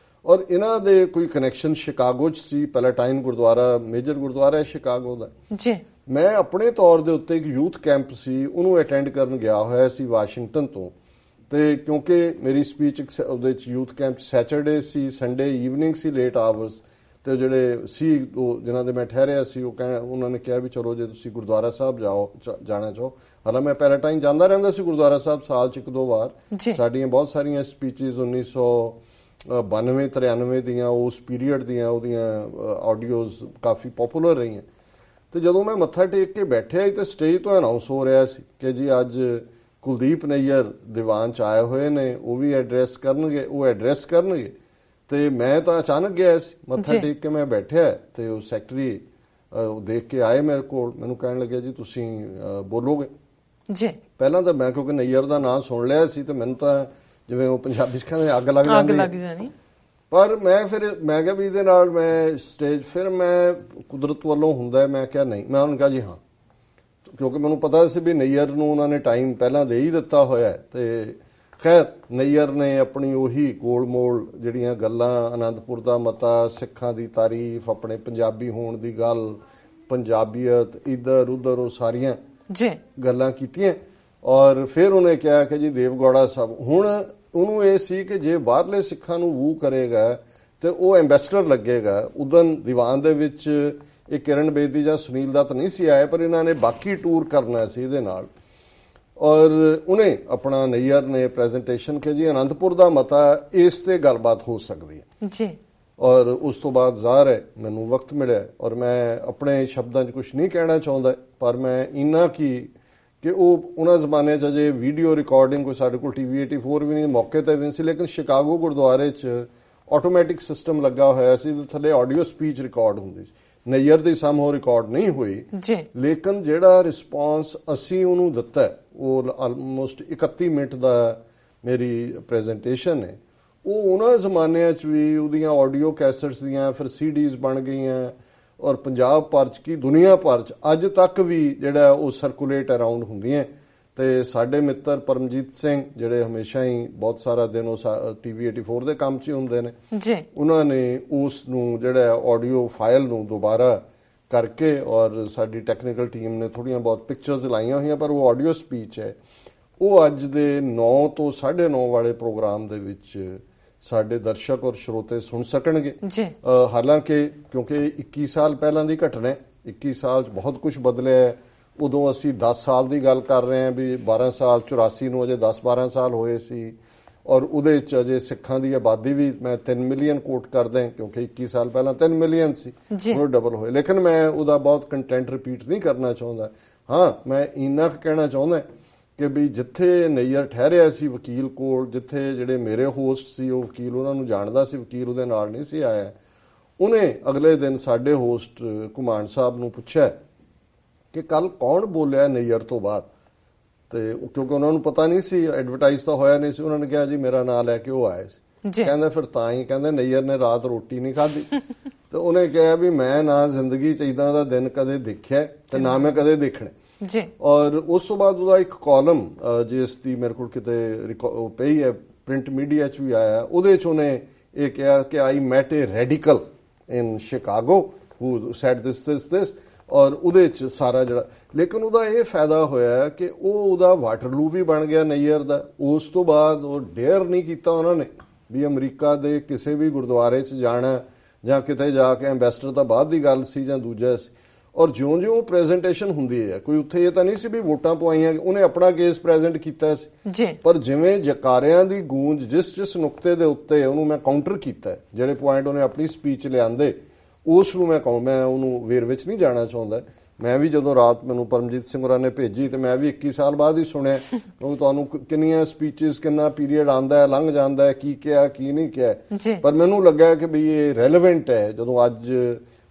ਔਰ ਇਹਨਾਂ ਦੇ ਕੋਈ ਕਨੈਕਸ਼ਨ ਸ਼ਿਕਾਗੋ 'ਚ ਸੀ, ਪੈਲਾਟਾਈਨ ਗੁਰਦੁਆਰਾ ਮੇਜਰ ਗੁਰਦੁਆਰਾ ਹੈ ਸ਼ਿਕਾਗੋ ਦਾ ਜੀ। ਮੈਂ ਆਪਣੇ ਤੌਰ ਦੇ ਉੱਤੇ ਇੱਕ ਯੂਥ ਕੈਂਪ ਸੀ, ਉਹਨੂੰ ਅਟੈਂਡ ਕਰਨ ਗਿਆ ਹੋਇਆ ਸੀ ਵਾਸ਼ਿੰਗਟਨ ਤੋਂ, ਤੇ ਕਿਉਂਕਿ ਮੇਰੀ ਸਪੀਚ ਉਹਦੇ 'ਚ ਯੂਥ ਕੈਂਪ ਸੈਚਰਡੇ ਸੀ, ਸੰਡੇ ਈਵਨਿੰਗ ਸੀ, ਲੇਟ ਆਵਰਸ, ਤੇ ਜਿਹੜੇ ਸੀ ਉਹ ਜਿਨ੍ਹਾਂ ਦੇ ਮੈਂ ਠਹਿਰਿਆ ਸੀ ਉਹਨਾਂ ਨੇ ਕਿਹਾ ਵੀ ਚਲੋ ਜੇ ਤੁਸੀਂ ਗੁਰਦੁਆਰਾ ਸਾਹਿਬ ਜਾਣਾ ਚਾਹੋ। ਹਾਲਾਂ ਮੈਂ ਪੈਲਾਟਾਈਨ ਜਾਂਦਾ ਰਹਿੰਦਾ ਸੀ ਗੁਰਦੁਆਰਾ ਸਾਹਿਬ ਸਾਲ 'ਚ 1-2 ਵਾਰ, ਸਾਡੀਆਂ ਬਹੁਤ ਸਾਰੀਆਂ ਸਪੀਚਿਸ 1992-93 ਦੀਆਂ ਉਸ ਪੀਰੀਅਡ ਦੀਆਂ ਉਹਦੀਆਂ ਆਡੀਓਜ਼ ਕਾਫੀ ਪਪੂਲਰ ਰਹੀਆਂ। ਤੇ ਜਦੋਂ ਮੈਂ ਮੱਥਾ ਟੇਕ ਕੇ ਬੈਠਿਆ ਤੇ ਸਟੇਜ ਤੋਂ ਅਨਾਉਂਸ ਹੋ ਰਿਹਾ ਸੀ ਕਿ ਜੀ ਅੱਜ ਕੁਲਦੀਪ ਨਈਅਰ ਦੀਵਾਨ 'ਚ ਆਏ ਹੋਏ ਨੇ, ਉਹ ਵੀ ਐਡਰੈਸ ਕਰਨਗੇ। ਤੇ ਮੈਂ ਤਾਂ ਅਚਾਨਕ ਗਿਆ ਸੀ, ਮੱਥਾ ਟੇਕ ਕੇ ਮੈਂ ਬੈਠਿਆ ਤੇ ਉਹ ਸੈਕਟਰੀ ਦੇਖ ਕੇ ਆਏ ਮੇਰੇ ਕੋਲ, ਮੈਨੂੰ ਕਹਿਣ ਲੱਗੇ ਜੀ ਤੁਸੀਂ ਬੋਲੋਗੇ ਜੀ। ਪਹਿਲਾਂ ਤਾਂ ਮੈਂ ਕਿਉਂਕਿ ਨਈਅਰ ਦਾ ਨਾਂ ਸੁਣ ਲਿਆ ਸੀ ਤੇ ਮੈਨੂੰ ਤਾਂ ਜਿਵੇਂ ਉਹ ਪੰਜਾਬੀ 'ਚ ਕਹਿੰਦੇ ਅੱਗ ਲੱਗ ਜਾਂਦੀ, ਪਰ ਮੈਂ ਕਿਹਾ ਵੀ ਇਹਦੇ ਨਾਲ ਮੈਂ ਸਟੇਜ, ਫਿਰ ਮੈਂ ਕੁਦਰਤ ਵੱਲੋਂ ਹੁੰਦਾ, ਮੈਂ ਕਿਹਾ ਨਹੀਂ, ਮੈਂ ਉਹਨੂੰ ਕਿਹਾ ਜੀ ਹਾਂ, ਕਿਉਂਕਿ ਮੈਨੂੰ ਪਤਾ ਸੀ ਵੀ ਨਈਅਰ ਨੂੰ ਉਹਨਾਂ ਨੇ ਟਾਈਮ ਪਹਿਲਾਂ ਦੇ ਹੀ ਦਿੱਤਾ ਹੋਇਆ। ਤੇ ਖੈਰ ਨਈਅਰ ਨੇ ਆਪਣੀ ਉਹੀ ਗੋਲ-ਮੋਲ ਜਿਹੜੀਆਂ ਗੱਲਾਂ, ਅਨੰਦਪੁਰ ਦਾ ਮਤਾ, ਸਿੱਖਾਂ ਦੀ ਤਾਰੀਫ, ਆਪਣੇ ਪੰਜਾਬੀ ਹੋਣ ਦੀ ਗੱਲ, ਪੰਜਾਬੀਅਤ, ਇੱਧਰ ਉੱਧਰ, ਉਹ ਸਾਰੀਆਂ ਗੱਲਾਂ ਕੀਤੀਆਂ। ਔਰ ਫਿਰ ਉਹਨੇ ਕਿਹਾ ਕਿ ਜੀ ਦੇਵਗੌੜਾ ਸਾਹਿਬ, ਹੁਣ ਉਹਨੂੰ ਇਹ ਸੀ ਕਿ ਜੇ ਬਾਹਰਲੇ ਸਿੱਖਾਂ ਨੂੰ ਵੂ ਕਰੇਗਾ ਤੇ ਉਹ ਐਂਬੈਸਡਰ ਲੱਗੇਗਾ। ਉਦੋਂ ਦੀਵਾਨ ਦੇ ਵਿੱਚ ਇਹ ਕਿਰਨ ਬੇਦੀ ਜਾਂ ਸੁਨੀਲ ਦੱਤ ਨਹੀਂ ਸੀ ਆਏ, ਪਰ ਇਹਨਾਂ ਨੇ ਬਾਕੀ ਟੂਰ ਕਰਨਾ ਸੀ ਇਹਦੇ ਨਾਲ। ਔਰ ਉਹਨੇ ਆਪਣਾ ਨਈਅਰ ਨੇ ਪ੍ਰੈਜ਼ੈਂਟੇਸ਼ਨ ਕਿ ਜੀ ਅਨੰਦਪੁਰ ਦਾ ਮਤਾ, ਇਸ ਤੇ ਗੱਲਬਾਤ ਹੋ ਸਕਦੀ ਹੈ ਜੀ। ਔਰ ਉਸ ਤੋਂ ਬਾਅਦ ਜ਼ਾਹਰ ਹੈ ਮੈਨੂੰ ਵਕਤ ਮਿਲਿਆ, ਔਰ ਮੈਂ ਆਪਣੇ ਸ਼ਬਦਾਂ 'ਚ ਕੁਝ ਨਹੀਂ ਕਹਿਣਾ ਚਾਹੁੰਦਾ, ਪਰ ਮੈਂ ਇੰਨਾ ਕਿ ਉਹ ਉਹਨਾਂ ਜ਼ਮਾਨੇ 'ਚ ਅਜੇ ਵੀਡੀਓ ਰਿਕਾਰਡਿੰਗ ਕੋਈ ਸਾਡੇ ਕੋਲ TV 84 ਵੀ ਨਹੀਂ, ਮੌਕੇ ਤੇ ਵੀ ਸੀ, ਲੇਕਿਨ ਸ਼ਿਕਾਗੋ ਗੁਰਦੁਆਰੇ 'ਚ ਆਟੋਮੈਟਿਕ ਸਿਸਟਮ ਲੱਗਾ ਹੋਇਆ ਸੀ, ਥੱਲੇ ਆਡੀਓ ਸਪੀਚ ਰਿਕਾਰਡ ਹੁੰਦੀ ਸੀ। ਨਈਅਰ ਦੀ ਸਮਹੋ ਰਿਕਾਰਡ ਨਹੀਂ ਹੋਈ, ਲੇਕਿਨ ਜਿਹੜਾ ਰਿਸਪੌਂਸ ਅਸੀਂ ਉਹਨੂੰ ਦਿੱਤਾ, ਉਹ ਆਲਮੋਸਟ 31 ਮਿੰਟ ਦਾ ਮੇਰੀ ਪ੍ਰੈਜ਼ੈਂਟੇਸ਼ਨ ਹੈ। ਉਹ ਉਹਨਾਂ ਜ਼ਮਾਨਿਆਂ 'ਚ ਵੀ ਉਹਦੀਆਂ ਆਡੀਓ ਕੈਸਟਸ ਦੀਆਂ ਫਿਰ CDs ਬਣ ਗਈਆਂ, ਔਰ ਪੰਜਾਬ ਭਰ 'ਚ ਕੀ ਦੁਨੀਆ ਭਰ 'ਚ ਅੱਜ ਤੱਕ ਵੀ ਜਿਹੜਾ ਉਹ ਸਰਕੂਲੇਟ ਅਰਾਊਂਡ ਹੁੰਦੀਆਂ। ਤੇ ਸਾਡੇ ਮਿੱਤਰ ਪਰਮਜੀਤ ਸਿੰਘ ਜਿਹੜੇ ਹਮੇਸ਼ਾ ਹੀ ਬਹੁਤ ਸਾਰਾ ਦਿਨ ਉਹ TV 84 ਦੇ ਕੰਮ 'ਚ ਹੀ ਹੁੰਦੇ ਨੇ, ਉਹਨਾਂ ਨੇ ਉਸ ਨੂੰ ਜਿਹੜਾ ਆਡੀਓ ਫਾਈਲ ਨੂੰ ਦੁਬਾਰਾ ਕਰਕੇ, ਔਰ ਸਾਡੀ ਟੈਕਨੀਕਲ ਟੀਮ ਨੇ ਥੋੜੀਆਂ ਬਹੁਤ ਪਿਕਚਰਸ ਲਾਈਆਂ ਹੋਈਆਂ, ਪਰ ਉਹ ਆਡੀਓ ਸਪੀਚ ਹੈ, ਉਹ ਅੱਜ ਦੇ 9 ਤੋਂ 9:30 ਵਾਲੇ ਪ੍ਰੋਗਰਾਮ ਦੇ ਵਿੱਚ ਸਾਡੇ ਦਰਸ਼ਕ ਔਰ ਸਰੋਤੇ ਸੁਣ ਸਕਣਗੇ। ਹਾਲਾਂਕਿ ਕਿਉਂਕਿ 21 ਸਾਲ ਪਹਿਲਾਂ ਦੀ ਘਟਨਾ ਹੈ, 21 ਸਾਲ 'ਚ ਬਹੁਤ ਕੁਝ ਬਦਲਿਆ ਹੈ। ਉਦੋਂ ਅਸੀਂ 10 ਸਾਲ ਦੀ ਗੱਲ ਕਰ ਰਹੇ ਹਾਂ ਵੀ 12 ਸਾਲ 84 ਨੂੰ ਅਜੇ 10-12 ਸਾਲ ਹੋਏ ਸੀ, ਔਰ ਉਹਦੇ 'ਚ ਅਜੇ ਸਿੱਖਾਂ ਦੀ ਆਬਾਦੀ ਵੀ ਮੈਂ 3 ਮਿਲੀਅਨ ਕੋਟ ਕਰਦਾ, ਕਿਉਂਕਿ 21 ਸਾਲ ਪਹਿਲਾਂ 3 ਮਿਲੀਅਨ ਸੀ, ਉਹ ਡਬਲ ਹੋਏ। ਲੇਕਿਨ ਮੈਂ ਉਹਦਾ ਬਹੁਤ ਕੰਟੈਂਟ ਰਿਪੀਟ ਨਹੀਂ ਕਰਨਾ ਚਾਹੁੰਦਾ। ਹਾਂ, ਮੈਂ ਇੰਨਾ ਕਹਿਣਾ ਚਾਹੁੰਦਾ ਕਿ ਵੀ ਜਿੱਥੇ ਨਈਅਰ ਠਹਿਰਿਆ ਸੀ ਵਕੀਲ ਕੋਲ, ਜਿੱਥੇ ਜਿਹੜੇ ਮੇਰੇ ਹੋਸਟ ਸੀ ਉਹ ਵਕੀਲ ਉਹਨਾਂ ਨੂੰ ਜਾਣਦਾ ਸੀ, ਵਕੀਲ ਉਹਦੇ ਨਾਲ ਨਹੀਂ ਸੀ ਆਇਆ। ਉਹਨੇ ਅਗਲੇ ਦਿਨ ਸਾਡੇ ਹੋਸਟ ਘੁਮਾਣ ਸਾਹਿਬ ਨੂੰ ਪੁੱਛਿਆ ਕਿ ਕੱਲ ਕੌਣ ਬੋਲਿਆ ਨਈਅਰ ਤੋਂ ਬਾਅਦ, ਤੇ ਕਿਉਂਕਿ ਉਹਨਾਂ ਨੂੰ ਪਤਾ ਨਹੀਂ ਸੀ, ਐਡਵਰਟਾਈਜ਼ ਤਾਂ ਹੋਇਆ ਨਹੀਂ ਸੀ। ਉਹਨਾਂ ਨੇ ਕਿਹਾ ਜੀ ਮੇਰਾ ਨਾਂ ਲੈ ਕੇ ਉਹ ਆਏ ਸੀ। ਕਹਿੰਦਾ ਫਿਰ ਤਾਂ ਹੀ, ਕਹਿੰਦੇ ਨਈਅਰ ਨੇ ਰਾਤ ਰੋਟੀ ਨਹੀਂ ਖਾਧੀ। ਤੇ ਉਹਨੇ ਕਿਹਾ ਵੀ ਮੈਂ ਨਾ ਜ਼ਿੰਦਗੀ 'ਚ ਇਦਾਂ ਦਾ ਦਿਨ ਕਦੇ ਦੇਖਿਆ ਤੇ ਨਾ ਮੈਂ ਕਦੇ ਦੇਖਣਾ ਜੀ। ਔਰ ਉਸ ਤੋਂ ਬਾਅਦ ਉਹਦਾ ਇੱਕ ਕਾਲਮ ਜਿਸ ਦੀ ਮੇਰੇ ਕੋਲ ਕਿਤੇ ਪਈ ਹੈ ਪ੍ਰਿੰਟ ਮੀਡੀਆ 'ਚ ਵੀ ਆਇਆ, ਉਹਦੇ 'ਚ ਉਹਨੇ ਇਹ ਕਿਹਾ ਕਿ ਆਈ ਮੈਟ ਏ ਰੈਡੀਕਲ ਇਨ ਸ਼ਿਕਾਗੋ ਹੂ ਸੈਡ ਦਿਸ ਔਰ ਉਹਦੇ 'ਚ ਸਾਰਾ ਜਿਹੜਾ, ਲੇਕਿਨ ਉਹਦਾ ਇਹ ਫਾਇਦਾ ਹੋਇਆ ਕਿ ਉਹਦਾ ਵਾਟਰਲੂ ਵੀ ਬਣ ਗਿਆ ਨਈਅਰ ਦਾ। ਉਸ ਤੋਂ ਬਾਅਦ ਉਹ ਡੇਅਰ ਨਹੀਂ ਕੀਤਾ ਉਹਨਾਂ ਨੇ ਵੀ ਅਮਰੀਕਾ ਦੇ ਕਿਸੇ ਵੀ ਗੁਰਦੁਆਰੇ 'ਚ ਜਾਣਾ ਜਾਂ ਕਿਤੇ ਜਾ ਕੇ ਐਂਬੈਸਡਰ ਤਾਂ ਬਾਅਦ ਦੀ ਗੱਲ ਸੀ ਜਾਂ ਦੂਜਾ ਸੀ। ਔਰ ਜਿਉਂ-ਜਿਉਂ ਪ੍ਰੈਜੈਂਟੇਸ਼ਨ ਹੁੰਦੀ ਹੈ, ਕੋਈ ਉੱਥੇ ਇਹ ਤਾਂ ਨਹੀਂ ਸੀ ਵੀ ਵੋਟਾਂ ਪਵਾਈਆਂ, ਉਹਨੇ ਆਪਣਾ ਕੇਸ ਪ੍ਰੈਜ਼ੈਂਟ ਕੀਤਾ ਸੀ। ਪਰ ਜਿਵੇਂ ਜਕਾਰਿਆਂ ਦੀ ਗੂੰਜ ਜਿਸ ਨੁਕਤੇ ਦੇ ਉੱਤੇ ਉਹਨੂੰ ਮੈਂ ਕਾਊਂਟਰ ਕੀਤਾ, ਜਿਹੜੇ ਪੁਆਇੰਟ ਉਹਨੇ ਆਪਣੀ ਸਪੀਚ ਲਿਆਂਦੇ, ਉਸ ਨੂੰ ਮੈਂ ਉਹਨੂੰ ਵੇਰਵੇ ਵਿੱਚ ਨਹੀਂ ਜਾਣਾ ਚਾਹੁੰਦਾ। ਮੈਂ ਵੀ ਜਦੋਂ ਰਾਤ ਮੈਨੂੰ ਪਰਮਜੀਤ ਸਿੰਘ ਹੋਰਾਂ ਨੇ ਭੇਜੀ ਤੇ ਮੈਂ ਵੀ 21 ਸਾਲ ਬਾਅਦ ਹੀ ਸੁਣਿਆ, ਕਿਉਂਕਿ ਤੁਹਾਨੂੰ ਕਿੰਨੀਆਂ ਸਪੀਚਸ, ਕਿੰਨਾ ਪੀਰੀਅਡ ਆਉਂਦਾ ਹੈ, ਲੰਘ ਜਾਂਦਾ ਹੈ, ਕੀ ਕਿਹਾ ਕੀ ਨਹੀਂ ਕਿਹਾ। ਪਰ ਮੈਨੂੰ ਲੱਗਾ ਕਿ ਵੀ ਇਹ ਰੈਲੇਵੈਂਟ ਹੈ। ਜਦੋਂ ਅੱਜ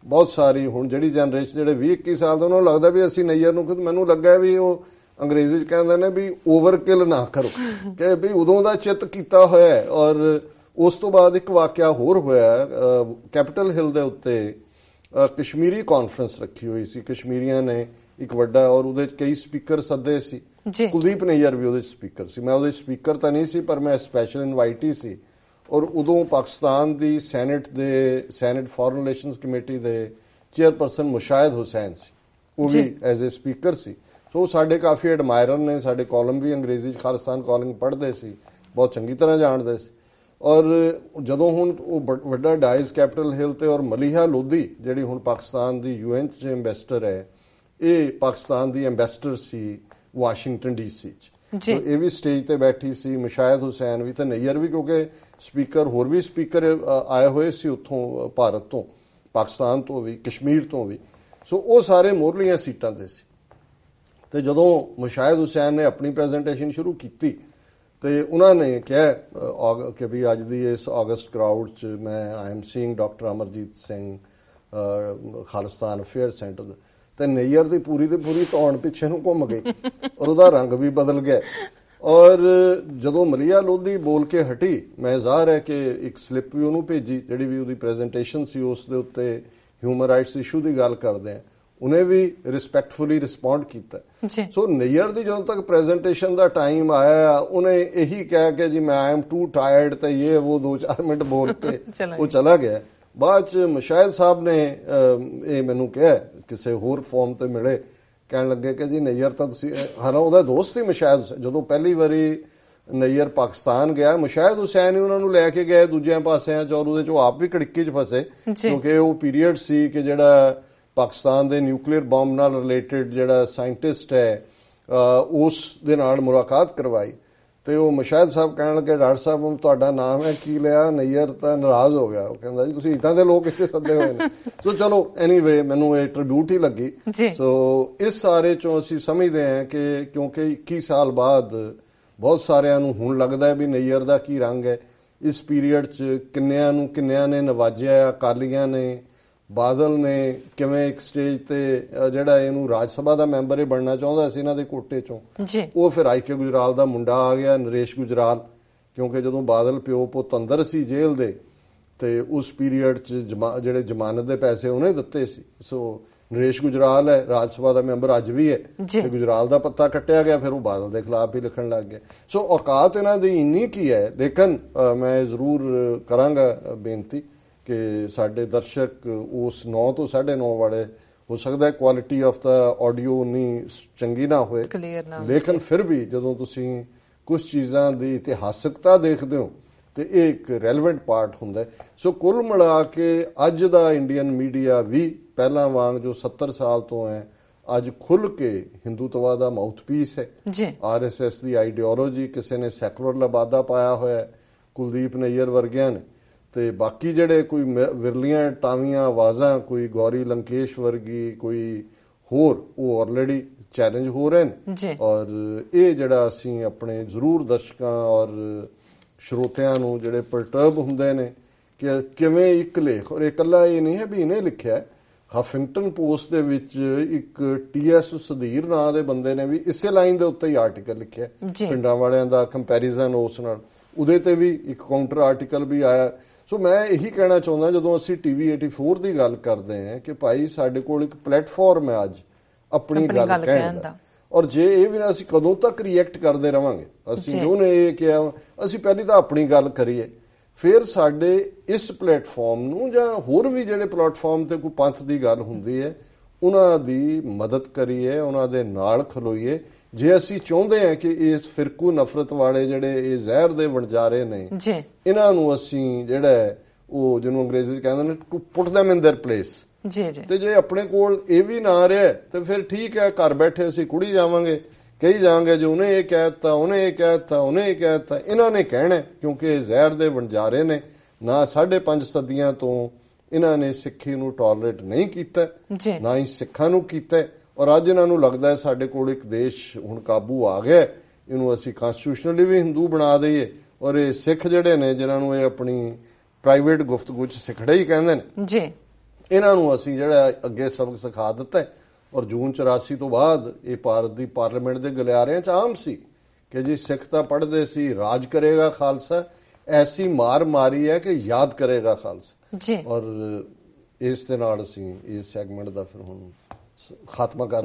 ਬਹੁਤ ਸਾਰੀ ਹੁਣ ਜਿਹੜੀ ਜਨਰੇਸ਼ਨ, ਜਿਹੜੇ 20-21 ਸਾਲ ਦੇ, ਉਹਨਾਂ ਨੂੰ ਲੱਗਦਾ ਵੀ ਅਸੀਂ ਨਈਅਰ ਨੂੰ, ਮੈਨੂੰ ਲੱਗਾ ਵੀ ਉਹ ਅੰਗਰੇਜ਼ੀ 'ਚ ਕਹਿੰਦੇ ਨੇ ਵੀ ਓਵਰਕਿਲ ਨਾ ਕਰੋ, ਕਿ ਵੀ ਉਦੋਂ ਦਾ ਚਿੱਤ ਕੀਤਾ ਹੋਇਆ। ਔਰ ਉਸ ਤੋਂ ਬਾਅਦ ਇੱਕ ਵਾਕਿਆ ਹੋਰ ਹੋਇਆ, ਕੈਪੀਟਲ ਹਿੱਲ ਦੇ ਉੱਤੇ ਕਸ਼ਮੀਰੀ ਕਾਨਫਰੰਸ ਰੱਖੀ ਹੋਈ ਸੀ, ਕਸ਼ਮੀਰੀਆਂ ਨੇ ਇੱਕ ਵੱਡਾ, ਔਰ ਉਹਦੇ 'ਚ ਕਈ ਸਪੀਕਰ ਸੱਦੇ ਸੀ। ਕੁਲਦੀਪ ਨਈਅਰ ਵੀ ਉਹਦੇ 'ਚ ਸਪੀਕਰ ਸੀ। ਮੈਂ ਉਹਦੇ ਸਪੀਕਰ ਤਾਂ ਨਹੀਂ ਸੀ, ਪਰ ਮੈਂ ਸਪੈਸ਼ਲ ਇਨਵਾਈਟੀ ਸੀ। ਔਰ ਉਦੋਂ ਪਾਕਿਸਤਾਨ ਦੀ ਸੈਨੇਟ ਫੋਰਨ ਰਿਲੇਸ਼ਨਸ ਕਮੇਟੀ ਦੇ ਚੇਅਰਪਰਸਨ ਮੁਸ਼ਾਹਿਦ ਹੁਸੈਨ ਸੀ, ਉਹ ਵੀ ਐਜ਼ ਏ ਸਪੀਕਰ ਸੀ। ਸੋ ਸਾਡੇ ਕਾਫੀ ਐਡਮਾਇਰਰ ਨੇ, ਸਾਡੇ ਕਾਲਮ ਵੀ ਅੰਗਰੇਜ਼ੀ 'ਚ ਖਾਲਿਸਤਾਨ ਕਾਲਿੰਗ ਪੜ੍ਹਦੇ ਸੀ, ਬਹੁਤ ਚੰਗੀ ਤਰ੍ਹਾਂ ਜਾਣਦੇ ਸੀ। ਔਰ ਜਦੋਂ ਹੁਣ ਉਹ ਵੱਡਾ ਡਾਇਸ ਕੈਪੀਟਲ ਹਿੱਲ ਤੇ, ਔਰ ਮਲੀਹਾ ਲੋਧੀ ਜਿਹੜੀ ਹੁਣ ਪਾਕਿਸਤਾਨ ਦੀ UN 'ਚ ਐਂਬੈਸਡਰ ਹੈ, ਇਹ ਪਾਕਿਸਤਾਨ ਦੀ ਐਂਬੈਸਡਰ ਸੀ ਵਾਸ਼ਿੰਗਟਨ DC 'ਚ। ਇਹ ਵੀ ਸਟੇਜ ਤੇ ਬੈਠੀ ਸੀ, ਮੁਸ਼ਾਹਿਦ ਹੁਸੈਨ ਵੀ ਤੇ ਨਈਅਰ ਵੀ, ਕਿਉਂਕਿ ਸਪੀਕਰ ਹੋਰ ਵੀ ਸਪੀਕਰ ਆਏ ਹੋਏ ਸੀ ਉੱਥੋਂ, ਭਾਰਤ ਤੋਂ, ਪਾਕਿਸਤਾਨ ਤੋਂ ਵੀ, ਕਸ਼ਮੀਰ ਤੋਂ ਵੀ। ਸੋ ਉਹ ਸਾਰੇ ਮੋਹਰਲੀਆਂ ਸੀਟਾਂ ਤੇ ਸੀ। ਤੇ ਜਦੋਂ ਮੁਸ਼ਾਹਿਦ ਹੁਸੈਨ ਨੇ ਆਪਣੀ ਪ੍ਰੈਜੈਂਟੇਸ਼ਨ ਸ਼ੁਰੂ ਕੀਤੀ ਤੇ ਉਹਨਾਂ ਨੇ ਕਿਹਾ ਕਿ ਵੀ ਅੱਜ ਦੀ ਇਸ ਅਗਸਤ ਕਰਾਊਡ 'ਚ ਮੈਂ I am seeing doctor Amarjit Singh, Khalistan affair centre, ਤੇ ਨਈਅਰ ਦੀ ਪੂਰੀ ਧੌਣ ਪਿੱਛੇ ਨੂੰ ਘੁੰਮ ਗਈ ਔਰ ਉਹਦਾ ਰੰਗ ਵੀ ਬਦਲ ਗਿਆ। ਔਰ ਜਦੋਂ ਮਲੀਹਾ ਲੋਧੀ ਬੋਲ ਕੇ ਹਟੀ, ਮੈਂ ਜ਼ਾਹਰ ਹੈ ਕਿ ਇੱਕ ਸਲਿੱਪ ਵੀ ਉਹਨੂੰ ਭੇਜੀ, ਜਿਹੜੀ ਵੀ ਉਹਦੀ ਪ੍ਰੈਜੈਂਟੇਸ਼ਨ ਸੀ, ਉਸ ਦੇ ਉੱਤੇ ਹਿਊਮਨ ਰਾਈਟਸ ਇਸ਼ੂ ਦੀ ਗੱਲ ਕਰਦੇ ਆ, ਉਹਨੇ ਵੀ ਰਿਸਪੈਕਟਫੁਲੀ ਰਿਸਪੌਂਡ ਕੀਤਾ। ਸੋ ਨਈਅਰ ਦੀ ਜਦੋਂ ਤੱਕ ਪ੍ਰੈਜੈਂਟੇਸ਼ਨ ਦਾ ਟਾਈਮ ਆਇਆ, ਉਹਨੇ ਇਹੀ ਕਿਹਾ ਕਿ ਜੀ ਮੈਂ ਆਈ ਐਮ ਟੂ ਟਾਇਰਡ, ਤੇ ਇਹ ਉਹ 2-4 ਮਿੰਟ ਬੋਲ ਕੇ ਉਹ ਚਲਾ ਗਿਆ। ਬਾਅਦ ਚ ਮੁਸ਼ਾਹਿਦ ਸਾਹਿਬ ਨੇ ਇਹ ਮੈਨੂੰ ਕਿਹਾ, ਕਿਸੇ ਹੋਰ ਫਾਰਮ ਤੇ ਮਿਲੇ, ਕਹਿਣ ਲੱਗੇ ਕਿ ਜੀ ਨਈਅਰ ਤਾਂ ਤੁਸੀਂ, ਹਾਲਾਂ ਉਹਦਾ ਦੋਸਤ ਸੀ ਮੁਸ਼ਾਹਿਦ, ਜਦੋਂ ਪਹਿਲੀ ਵਾਰੀ ਨਈਅਰ ਪਾਕਿਸਤਾਨ ਗਿਆ, ਮੁਸ਼ਾਹਿਦ ਹੁਸੈਨ ਹੀ ਉਹਨਾਂ ਨੂੰ ਲੈ ਕੇ ਗਏ ਦੂਜਿਆਂ ਪਾਸਿਆਂ ਚ, ਔਰ ਉਹਦੇ ਚ ਆਪ ਵੀ ਕੜਿੱਕੀ ਚ ਫਸੇ, ਕਿਉਂਕਿ ਉਹ ਪੀਰੀਅਡ ਸੀ ਕਿ ਜਿਹੜਾ ਪਾਕਿਸਤਾਨ ਦੇ ਨਿਊਕਲੀਅਰ ਬੰਬ ਨਾਲ ਰਿਲੇਟਡ ਜਿਹੜਾ ਸਾਇੰਟਿਸਟ ਹੈ, ਉਸ ਦੇ ਨਾਲ ਮੁਲਾਕਾਤ ਕਰਵਾਈ। ਤੇ ਉਹ ਮੁਸ਼ਾਹਿਦ ਸਾਹਿਬ ਕਹਿਣ ਲੱਗੇ, ਡਾਕਟਰ ਸਾਹਿਬ ਤੁਹਾਡਾ ਨਾਮ ਹੈ, ਕੀ ਲਿਆ? ਨਈਅਰ ਤਾਂ ਨਾਰਾਜ਼ ਹੋ ਗਿਆ, ਉਹ ਕਹਿੰਦਾ ਜੀ ਤੁਸੀਂ ਇੱਦਾਂ ਦੇ ਲੋਕ ਇੱਥੇ ਸੱਦੇ ਹੋਏ ਨੇ। ਸੋ ਚਲੋ ਐਨੀਵੇ, ਮੈਨੂੰ ਇਹ ਟ੍ਰਿਬਿਊਟ ਹੀ ਲੱਗੀ। ਸੋ ਇਸ ਸਾਰੇ ਚੋਂ ਅਸੀਂ ਸਮਝਦੇ ਹਾਂ ਕਿ ਕਿਉਂਕਿ 21 ਸਾਲ ਬਾਅਦ ਬਹੁਤ ਸਾਰਿਆਂ ਨੂੰ ਹੁਣ ਲੱਗਦਾ ਹੈ ਵੀ ਨਈਅਰ ਦਾ ਕੀ ਰੰਗ ਹੈ। ਇਸ ਪੀਰੀਅਡ 'ਚ ਕਿੰਨਿਆਂ ਨੇ ਨਵਾਜਿਆ, ਅਕਾਲੀਆਂ ਨੇ, ਬਾਦਲ ਨੇ, ਕਿਵੇਂ ਇੱਕ ਸਟੇਜ ਤੇ ਜਿਹੜਾ ਇਹਨੂੰ ਰਾਜ ਸਭਾ ਦਾ ਮੈਂਬਰ ਇਹ ਬਣਨਾ ਚਾਹੁੰਦਾ ਸੀ ਇਹਨਾਂ ਦੇ ਕੋਟੇ ਚੋਂ, ਉਹ ਫਿਰ ਆਈ ਕੇ ਗੁਜਰਾਲ ਦਾ ਮੁੰਡਾ ਆ ਗਿਆ, ਨਰੇਸ਼ ਗੁਜਰਾਲ, ਕਿਉਂਕਿ ਜਦੋਂ ਬਾਦਲ ਪਿਓ ਪੁੱਤ ਅੰਦਰ ਸੀ ਜੇਲ੍ਹ ਦੇ, ਤੇ ਉਸ ਪੀਰੀਅਡ 'ਚ ਜਿਹੜੇ ਜ਼ਮਾਨਤ ਦੇ ਪੈਸੇ ਉਹਨੇ ਦਿੱਤੇ ਸੀ। ਸੋ ਨਰੇਸ਼ ਗੁਜਰਾਲ ਹੈ, ਰਾਜ ਸਭਾ ਦਾ ਮੈਂਬਰ ਅੱਜ ਵੀ ਹੈ, ਤੇ ਗੁਜਰਾਲ ਦਾ ਪੱਤਾ ਕੱਟਿਆ ਗਿਆ, ਫਿਰ ਉਹ ਬਾਦਲ ਦੇ ਖਿਲਾਫ ਹੀ ਲਿਖਣ ਲੱਗ ਗਿਆ। ਸੋ ਔਕਾਤ ਇਹਨਾਂ ਦੀ ਇੰਨੀ ਕੀ ਹੈ। ਲੇਕਿਨ ਮੈਂ ਜ਼ਰੂਰ ਕਰਾਂਗਾ ਬੇਨਤੀ ਕਿ ਸਾਡੇ ਦਰਸ਼ਕ ਉਸ 9 ਤੋਂ 9:30 ਵਾਲੇ, ਹੋ ਸਕਦਾ ਕੁਆਲਿਟੀ ਆਫ ਦਾ ਆਡੀਓ ਨਹੀਂ ਚੰਗੀ ਨਾ ਹੋਏ, ਲੇਕਿਨ ਫਿਰ ਵੀ ਜਦੋਂ ਤੁਸੀਂ ਕੁਝ ਚੀਜ਼ਾਂ ਦੀ ਇਤਿਹਾਸਕਤਾ ਦੇਖਦੇ ਹੋ ਤੇ ਇਹ ਇੱਕ ਰੈਲੇਵੈਂਟ ਪਾਰਟ ਹੁੰਦਾ ਹੈ। ਸੋ ਕੁੱਲ ਮਿਲਾ ਕੇ ਅੱਜ ਦਾ ਇੰਡੀਅਨ ਮੀਡੀਆ ਵੀ ਪਹਿਲਾਂ ਵਾਂਗ ਜੋ 70 ਸਾਲ ਤੋਂ ਹੈ, ਅੱਜ ਖੁੱਲ ਕੇ ਹਿੰਦੂਤਵਾ ਦਾ ਮਾਊਥਪੀਸ ਹੈ। RSS ਦੀ ਆਈਡੀਓਲੋਜੀ, ਕਿਸੇ ਨੇ ਸੈਕੂਲਰ ਲਬਾਦਾ ਪਾਇਆ ਹੋਇਆ, ਕੁਲਦੀਪ ਨਈਅਰ ਵਰਗਿਆਂ ਨੇ, ਤੇ ਬਾਕੀ ਜਿਹੜੇ ਕੋਈ ਵਿਰਲੀਆਂ ਟਾਵੀਆਂ ਆਵਾਜ਼ਾਂ, ਕੋਈ ਗੌਰੀ ਲੰਕੇਸ਼ ਵਰਗੀ, ਕੋਈ ਹੋਰ, ਉਹ ਆਲਰੇਡੀ ਚੈਲੰਜ ਹੋ ਰਹੇ ਨੇ। ਔਰ ਇਹ ਜਿਹੜਾ ਅਸੀਂ ਆਪਣੇ ਜ਼ਰੂਰ ਦਰਸ਼ਕਾਂ ਔਰ ਸਰੋਤਿਆਂ ਨੂੰ ਜਿਹੜੇ ਪਰਟਰਬ ਹੁੰਦੇ ਨੇ ਕਿ ਕਿਵੇਂ ਇੱਕ ਲੇਖ, ਔਰ ਇਕੱਲਾ ਇਹ ਨਹੀਂ ਹੈ ਵੀ ਇਹਨੇ ਲਿਖਿਆ, ਹਫਿੰਗਟਨ ਪੋਸਟ ਦੇ ਵਿੱਚ ਇੱਕ TS ਸੁਧੀਰ ਨਾਂ ਦੇ ਬੰਦੇ ਨੇ ਵੀ ਇਸੇ ਲਾਈਨ ਦੇ ਉੱਤੇ ਹੀ ਆਰਟੀਕਲ ਲਿਖਿਆ, ਪਿੰਡਾਂ ਵਾਲਿਆਂ ਦਾ ਕੰਪੈਰੀਜ਼ਨ ਉਸ ਨਾਲ, ਉਹਦੇ ਤੇ ਵੀ ਇੱਕ ਕਾਊਂਟਰ ਆਰਟੀਕਲ ਵੀ ਆਇਆ। ਸੋ ਮੈਂ ਇਹੀ ਕਹਿਣਾ ਚਾਹੁੰਦਾ, ਜਦੋਂ ਅਸੀਂ TV 84 ਦੀ ਗੱਲ ਕਰਦੇ ਹਾਂ, ਕਿ ਭਾਈ ਸਾਡੇ ਕੋਲ ਇੱਕ ਪਲੇਟਫਾਰਮ ਹੈ ਅੱਜ ਆਪਣੀ ਗੱਲ ਕਹਿਣ ਦਾ, ਔਰ ਜੇ ਇਹ ਵੀ ਨਾ ਅਸੀਂ ਕਦੋਂ ਤੱਕ ਰਿਐਕਟ ਕਰਦੇ ਰਵਾਂਗੇ, ਅਸੀਂ ਜੋ ਨੇ ਇਹ ਕਿਹਾ, ਅਸੀਂ ਪਹਿਲੀ ਤਾਂ ਆਪਣੀ ਗੱਲ ਕਰੀਏ, ਫਿਰ ਸਾਡੇ ਇਸ ਪਲੇਟਫਾਰਮ ਨੂੰ ਜਾਂ ਹੋਰ ਵੀ ਜਿਹੜੇ ਪਲੇਟਫਾਰਮ ਤੇ ਕੋਈ ਪੰਥ ਦੀ ਗੱਲ ਹੁੰਦੀ ਹੈ ਉਹਨਾਂ ਦੀ ਮਦਦ ਕਰੀਏ, ਉਹਨਾਂ ਦੇ ਨਾਲ ਖਲੋਈਏ। ਜੇ ਅਸੀਂ ਚਾਹੁੰਦੇ ਹਾਂ ਕਿ ਇਸ ਫਿਰਕੂ ਨਫ਼ਰਤ ਵਾਲੇ ਜਿਹੜੇ ਇਹ ਜ਼ਹਿਰ ਦੇ ਵਣਜਾਰੇ ਨੇ ਇਹਨਾਂ ਨੂੰ ਅਸੀਂ ਜਿਹੜਾ ਉਹ ਜਿਹਨੂੰ ਅੰਗਰੇਜ਼ੀ ਚ ਕਹਿੰਦੇ ਨੇ to put them in their place, ਤੇ ਜੇ ਆਪਣੇ ਕੋਲ ਇਹ ਵੀ ਨਾ ਰਿਹਾ ਤੇ ਫਿਰ ਠੀਕ ਹੈ, ਘਰ ਬੈਠੇ ਅਸੀਂ ਕੁੜੀ ਜਾਵਾਂਗੇ, ਕਹੀ ਜਾਵਾਂਗੇ ਜੋ ਉਹਨੇ ਇਹ ਕਹਿਤਾ, ਉਹਨੇ ਇਹ ਕਹਿਤਾ, ਉਹਨੇ ਇਹ ਕਹਿਤਾ। ਇਹਨਾਂ ਨੇ ਕਹਿਣਾ ਕਿਉਂਕਿ ਇਹ ਜ਼ਹਿਰ ਦੇ ਵਣਜਾਰੇ ਨੇ। ਨਾ 5.5 ਸਦੀਆਂ ਤੋਂ ਇਹਨਾਂ ਨੇ ਸਿੱਖੀ ਨੂੰ ਟੋਲਰੇਟ ਨਹੀਂ ਕੀਤਾ, ਨਾ ਹੀ ਸਿੱਖਾਂ ਨੂੰ ਕੀਤਾ, ਔਰ ਅੱਜ ਇਹਨਾਂ ਨੂੰ ਲੱਗਦਾ ਹੈ ਸਾਡੇ ਕੋਲ ਇੱਕ ਦੇਸ਼ ਹੁਣ ਕਾਬੂ ਆ ਗਿਆ, ਇਹਨੂੰ ਅਸੀਂ ਕਨਸਟੀਟਿਊਸ਼ਨਲੀ ਵੀ ਹਿੰਦੂ ਬਣਾ ਦਈਏ। ਔਰ ਇਹ ਸਿੱਖ ਜਿਹੜੇ ਨੇ ਜਿਨ੍ਹਾਂ ਨੂੰ ਇਹ ਆਪਣੀ ਪ੍ਰਾਈਵੇਟ ਗੁਫ਼ਤਗੂ 'ਚ ਸਿਖੜੇ ਹੀ ਕਹਿੰਦੇ ਨੇ, ਇਹਨਾਂ ਨੂੰ ਅਸੀਂ ਜਿਹੜਾ ਅੱਗੇ ਸਬਕ ਸਿਖਾ ਦਿੱਤਾ। ਔਰ ਜੂਨ 84 ਤੋਂ ਬਾਅਦ ਇਹ ਭਾਰਤ ਦੀ ਪਾਰਲੀਮੈਂਟ ਦੇ ਗਲਿਆਰਿਆਂ 'ਚ ਆਮ ਸੀ ਕਿ ਜੀ ਸਿੱਖ ਤਾਂ ਪੜ੍ਹਦੇ ਸੀ ਰਾਜ ਕਰੇਗਾ ਖਾਲਸਾ, ਐਸੀ ਮਾਰ ਮਾਰੀ ਹੈ ਕਿ ਯਾਦ ਕਰੇਗਾ ਖਾਲਸਾ। ਔਰ ਇਸ ਦੇ ਨਾਲ ਅਸੀਂ ਇਸ ਸੈਗਮੈਂਟ ਦਾ ਫਿਰ ਹੁਣ ਖਾਤਮਾ ਕਰ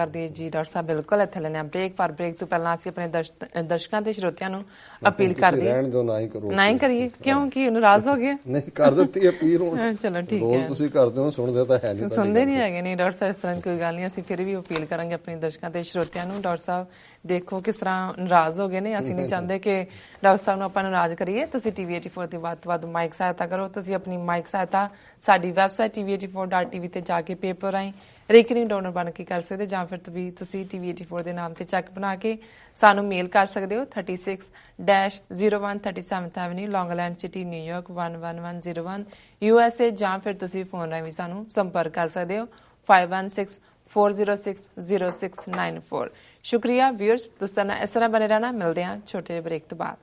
ਦਈਏ ਜੀ। ਡਾਕਟਰ ਸਾਹਿਬ ਬਿਲਕੁਲ ਇੱਥੇ ਲੈਣੇ ਬ੍ਰੇਕ, ਪਰ ਬ੍ਰੇਕ ਤੋਂ ਪਹਿਲਾਂ ਅਸੀਂ ਆਪਣੇ ਦਰਸ਼ਕਾਂ ਤੇ ਸਰੋਤਿਆਂ ਨੂੰ ਅਪੀਲ ਕਰਦੇ ਰਹਿਣ ਦਿਓ, ਨਾ ਹੀ ਕਰੀਏ ਕਿਉਂਕਿ ਨਾਰਾਜ਼ ਹੋ ਗਏ। ਨਹੀਂ ਕਰ ਦਿੱਤੀ ਅਪੀਲ ਹੁਣ, ਚਲੋ ਠੀਕ ਹੈ, ਰੋਜ਼ ਤੁਸੀਂ ਕਰਦੇ ਹੋ, ਸੁਣਦੇ ਤਾਂ ਹੈ ਨਹੀਂ, ਸੁਣਦੇ ਨਹੀਂ ਹੈਗੇ। ਨਹੀਂ ਡਾਕਟਰ ਸਾਹਿਬ, ਇਸ ਤਰ੍ਹਾਂ ਕੋਈ ਗੱਲ ਨਹੀਂ, ਅਸੀਂ ਫਿਰ ਵੀ ਅਪੀਲ ਕਰਾਂਗੇ ਆਪਣੇ ਦਰਸ਼ਕਾਂ ਤੇ ਸਰੋਤਿਆਂ ਨੂੰ। ਡਾਕਟਰ ਸਾਹਿਬ ਦੇਖੋ ਕਿਸ ਤਰ੍ਹਾਂ ਨਾਰਾਜ਼ ਹੋ ਗਏ ਨੇ। ਅਸੀਂ ਨਹੀਂ ਚਾਹੁੰਦੇ ਕਿ ਡਾਕਟਰ ਸਾਹਿਬ ਨੂੰ ਆਪਾਂ ਨਾਰਾਜ਼ ਕਰੀਏ। ਤੁਸੀਂ TV 84 ਦੀ ਵੱਧ ਤੋਂ ਵੱਧ ਮਾਈਕ ਸਹਾਇਤਾ ਕਰੋ। ਤੁਸੀਂ ਆਪਣੀ ਮਾਈਕ ਸਹਾਇਤਾ ਸਾਡੀ ਵੈਬਸਾਈਟ tv84.tv ਤੇ ਜਾ ਕੇ ਪੇਪਰ ਰਾਹੀਂ ਰੇਕਰਿੰਗ ਡੋਨਰ ਬਣ ਕੇ ਕਰ ਸਕਦੇ ਹੋ, ਜਾਂ ਫਿਰ ਤੁਸੀਂ TV 84 ਦੇ ਨਾਮ ਤੇ ਚੈੱਕ ਬਣਾ ਕੇ ਸਾਨੂੰ ਮੇਲ ਕਰ ਸਕਦੇ ਹੋ 36-01 37th ਐਵਨਿਊ, ਲੌਂਗ ਆਈਲੈਂਡ ਸਿਟੀ, ਨਿਊਯਾਰਕ 11101 USA, ਜਾਂ ਫਿਰ ਤੁਸੀਂ ਫੋਨ ਰਾਹੀਂ ਵੀ ਸਾਨੂੰ ਸੰਪਰਕ ਕਰ ਸਕਦੇ ਹੋ 5164060694। ਸ਼ੁਕਰੀਆ ਵਿਊਅਰਸ, ਤੁਸੀਂ ਇਸ ਤਰ੍ਹਾਂ ਬਣੇ ਰਹਿਣਾ। ਮਿਲਦੇ ਹਾਂ ਛੋਟੇ ਜਿਹੇ ਬ੍ਰੇਕ ਤੋਂ ਬਾਅਦ।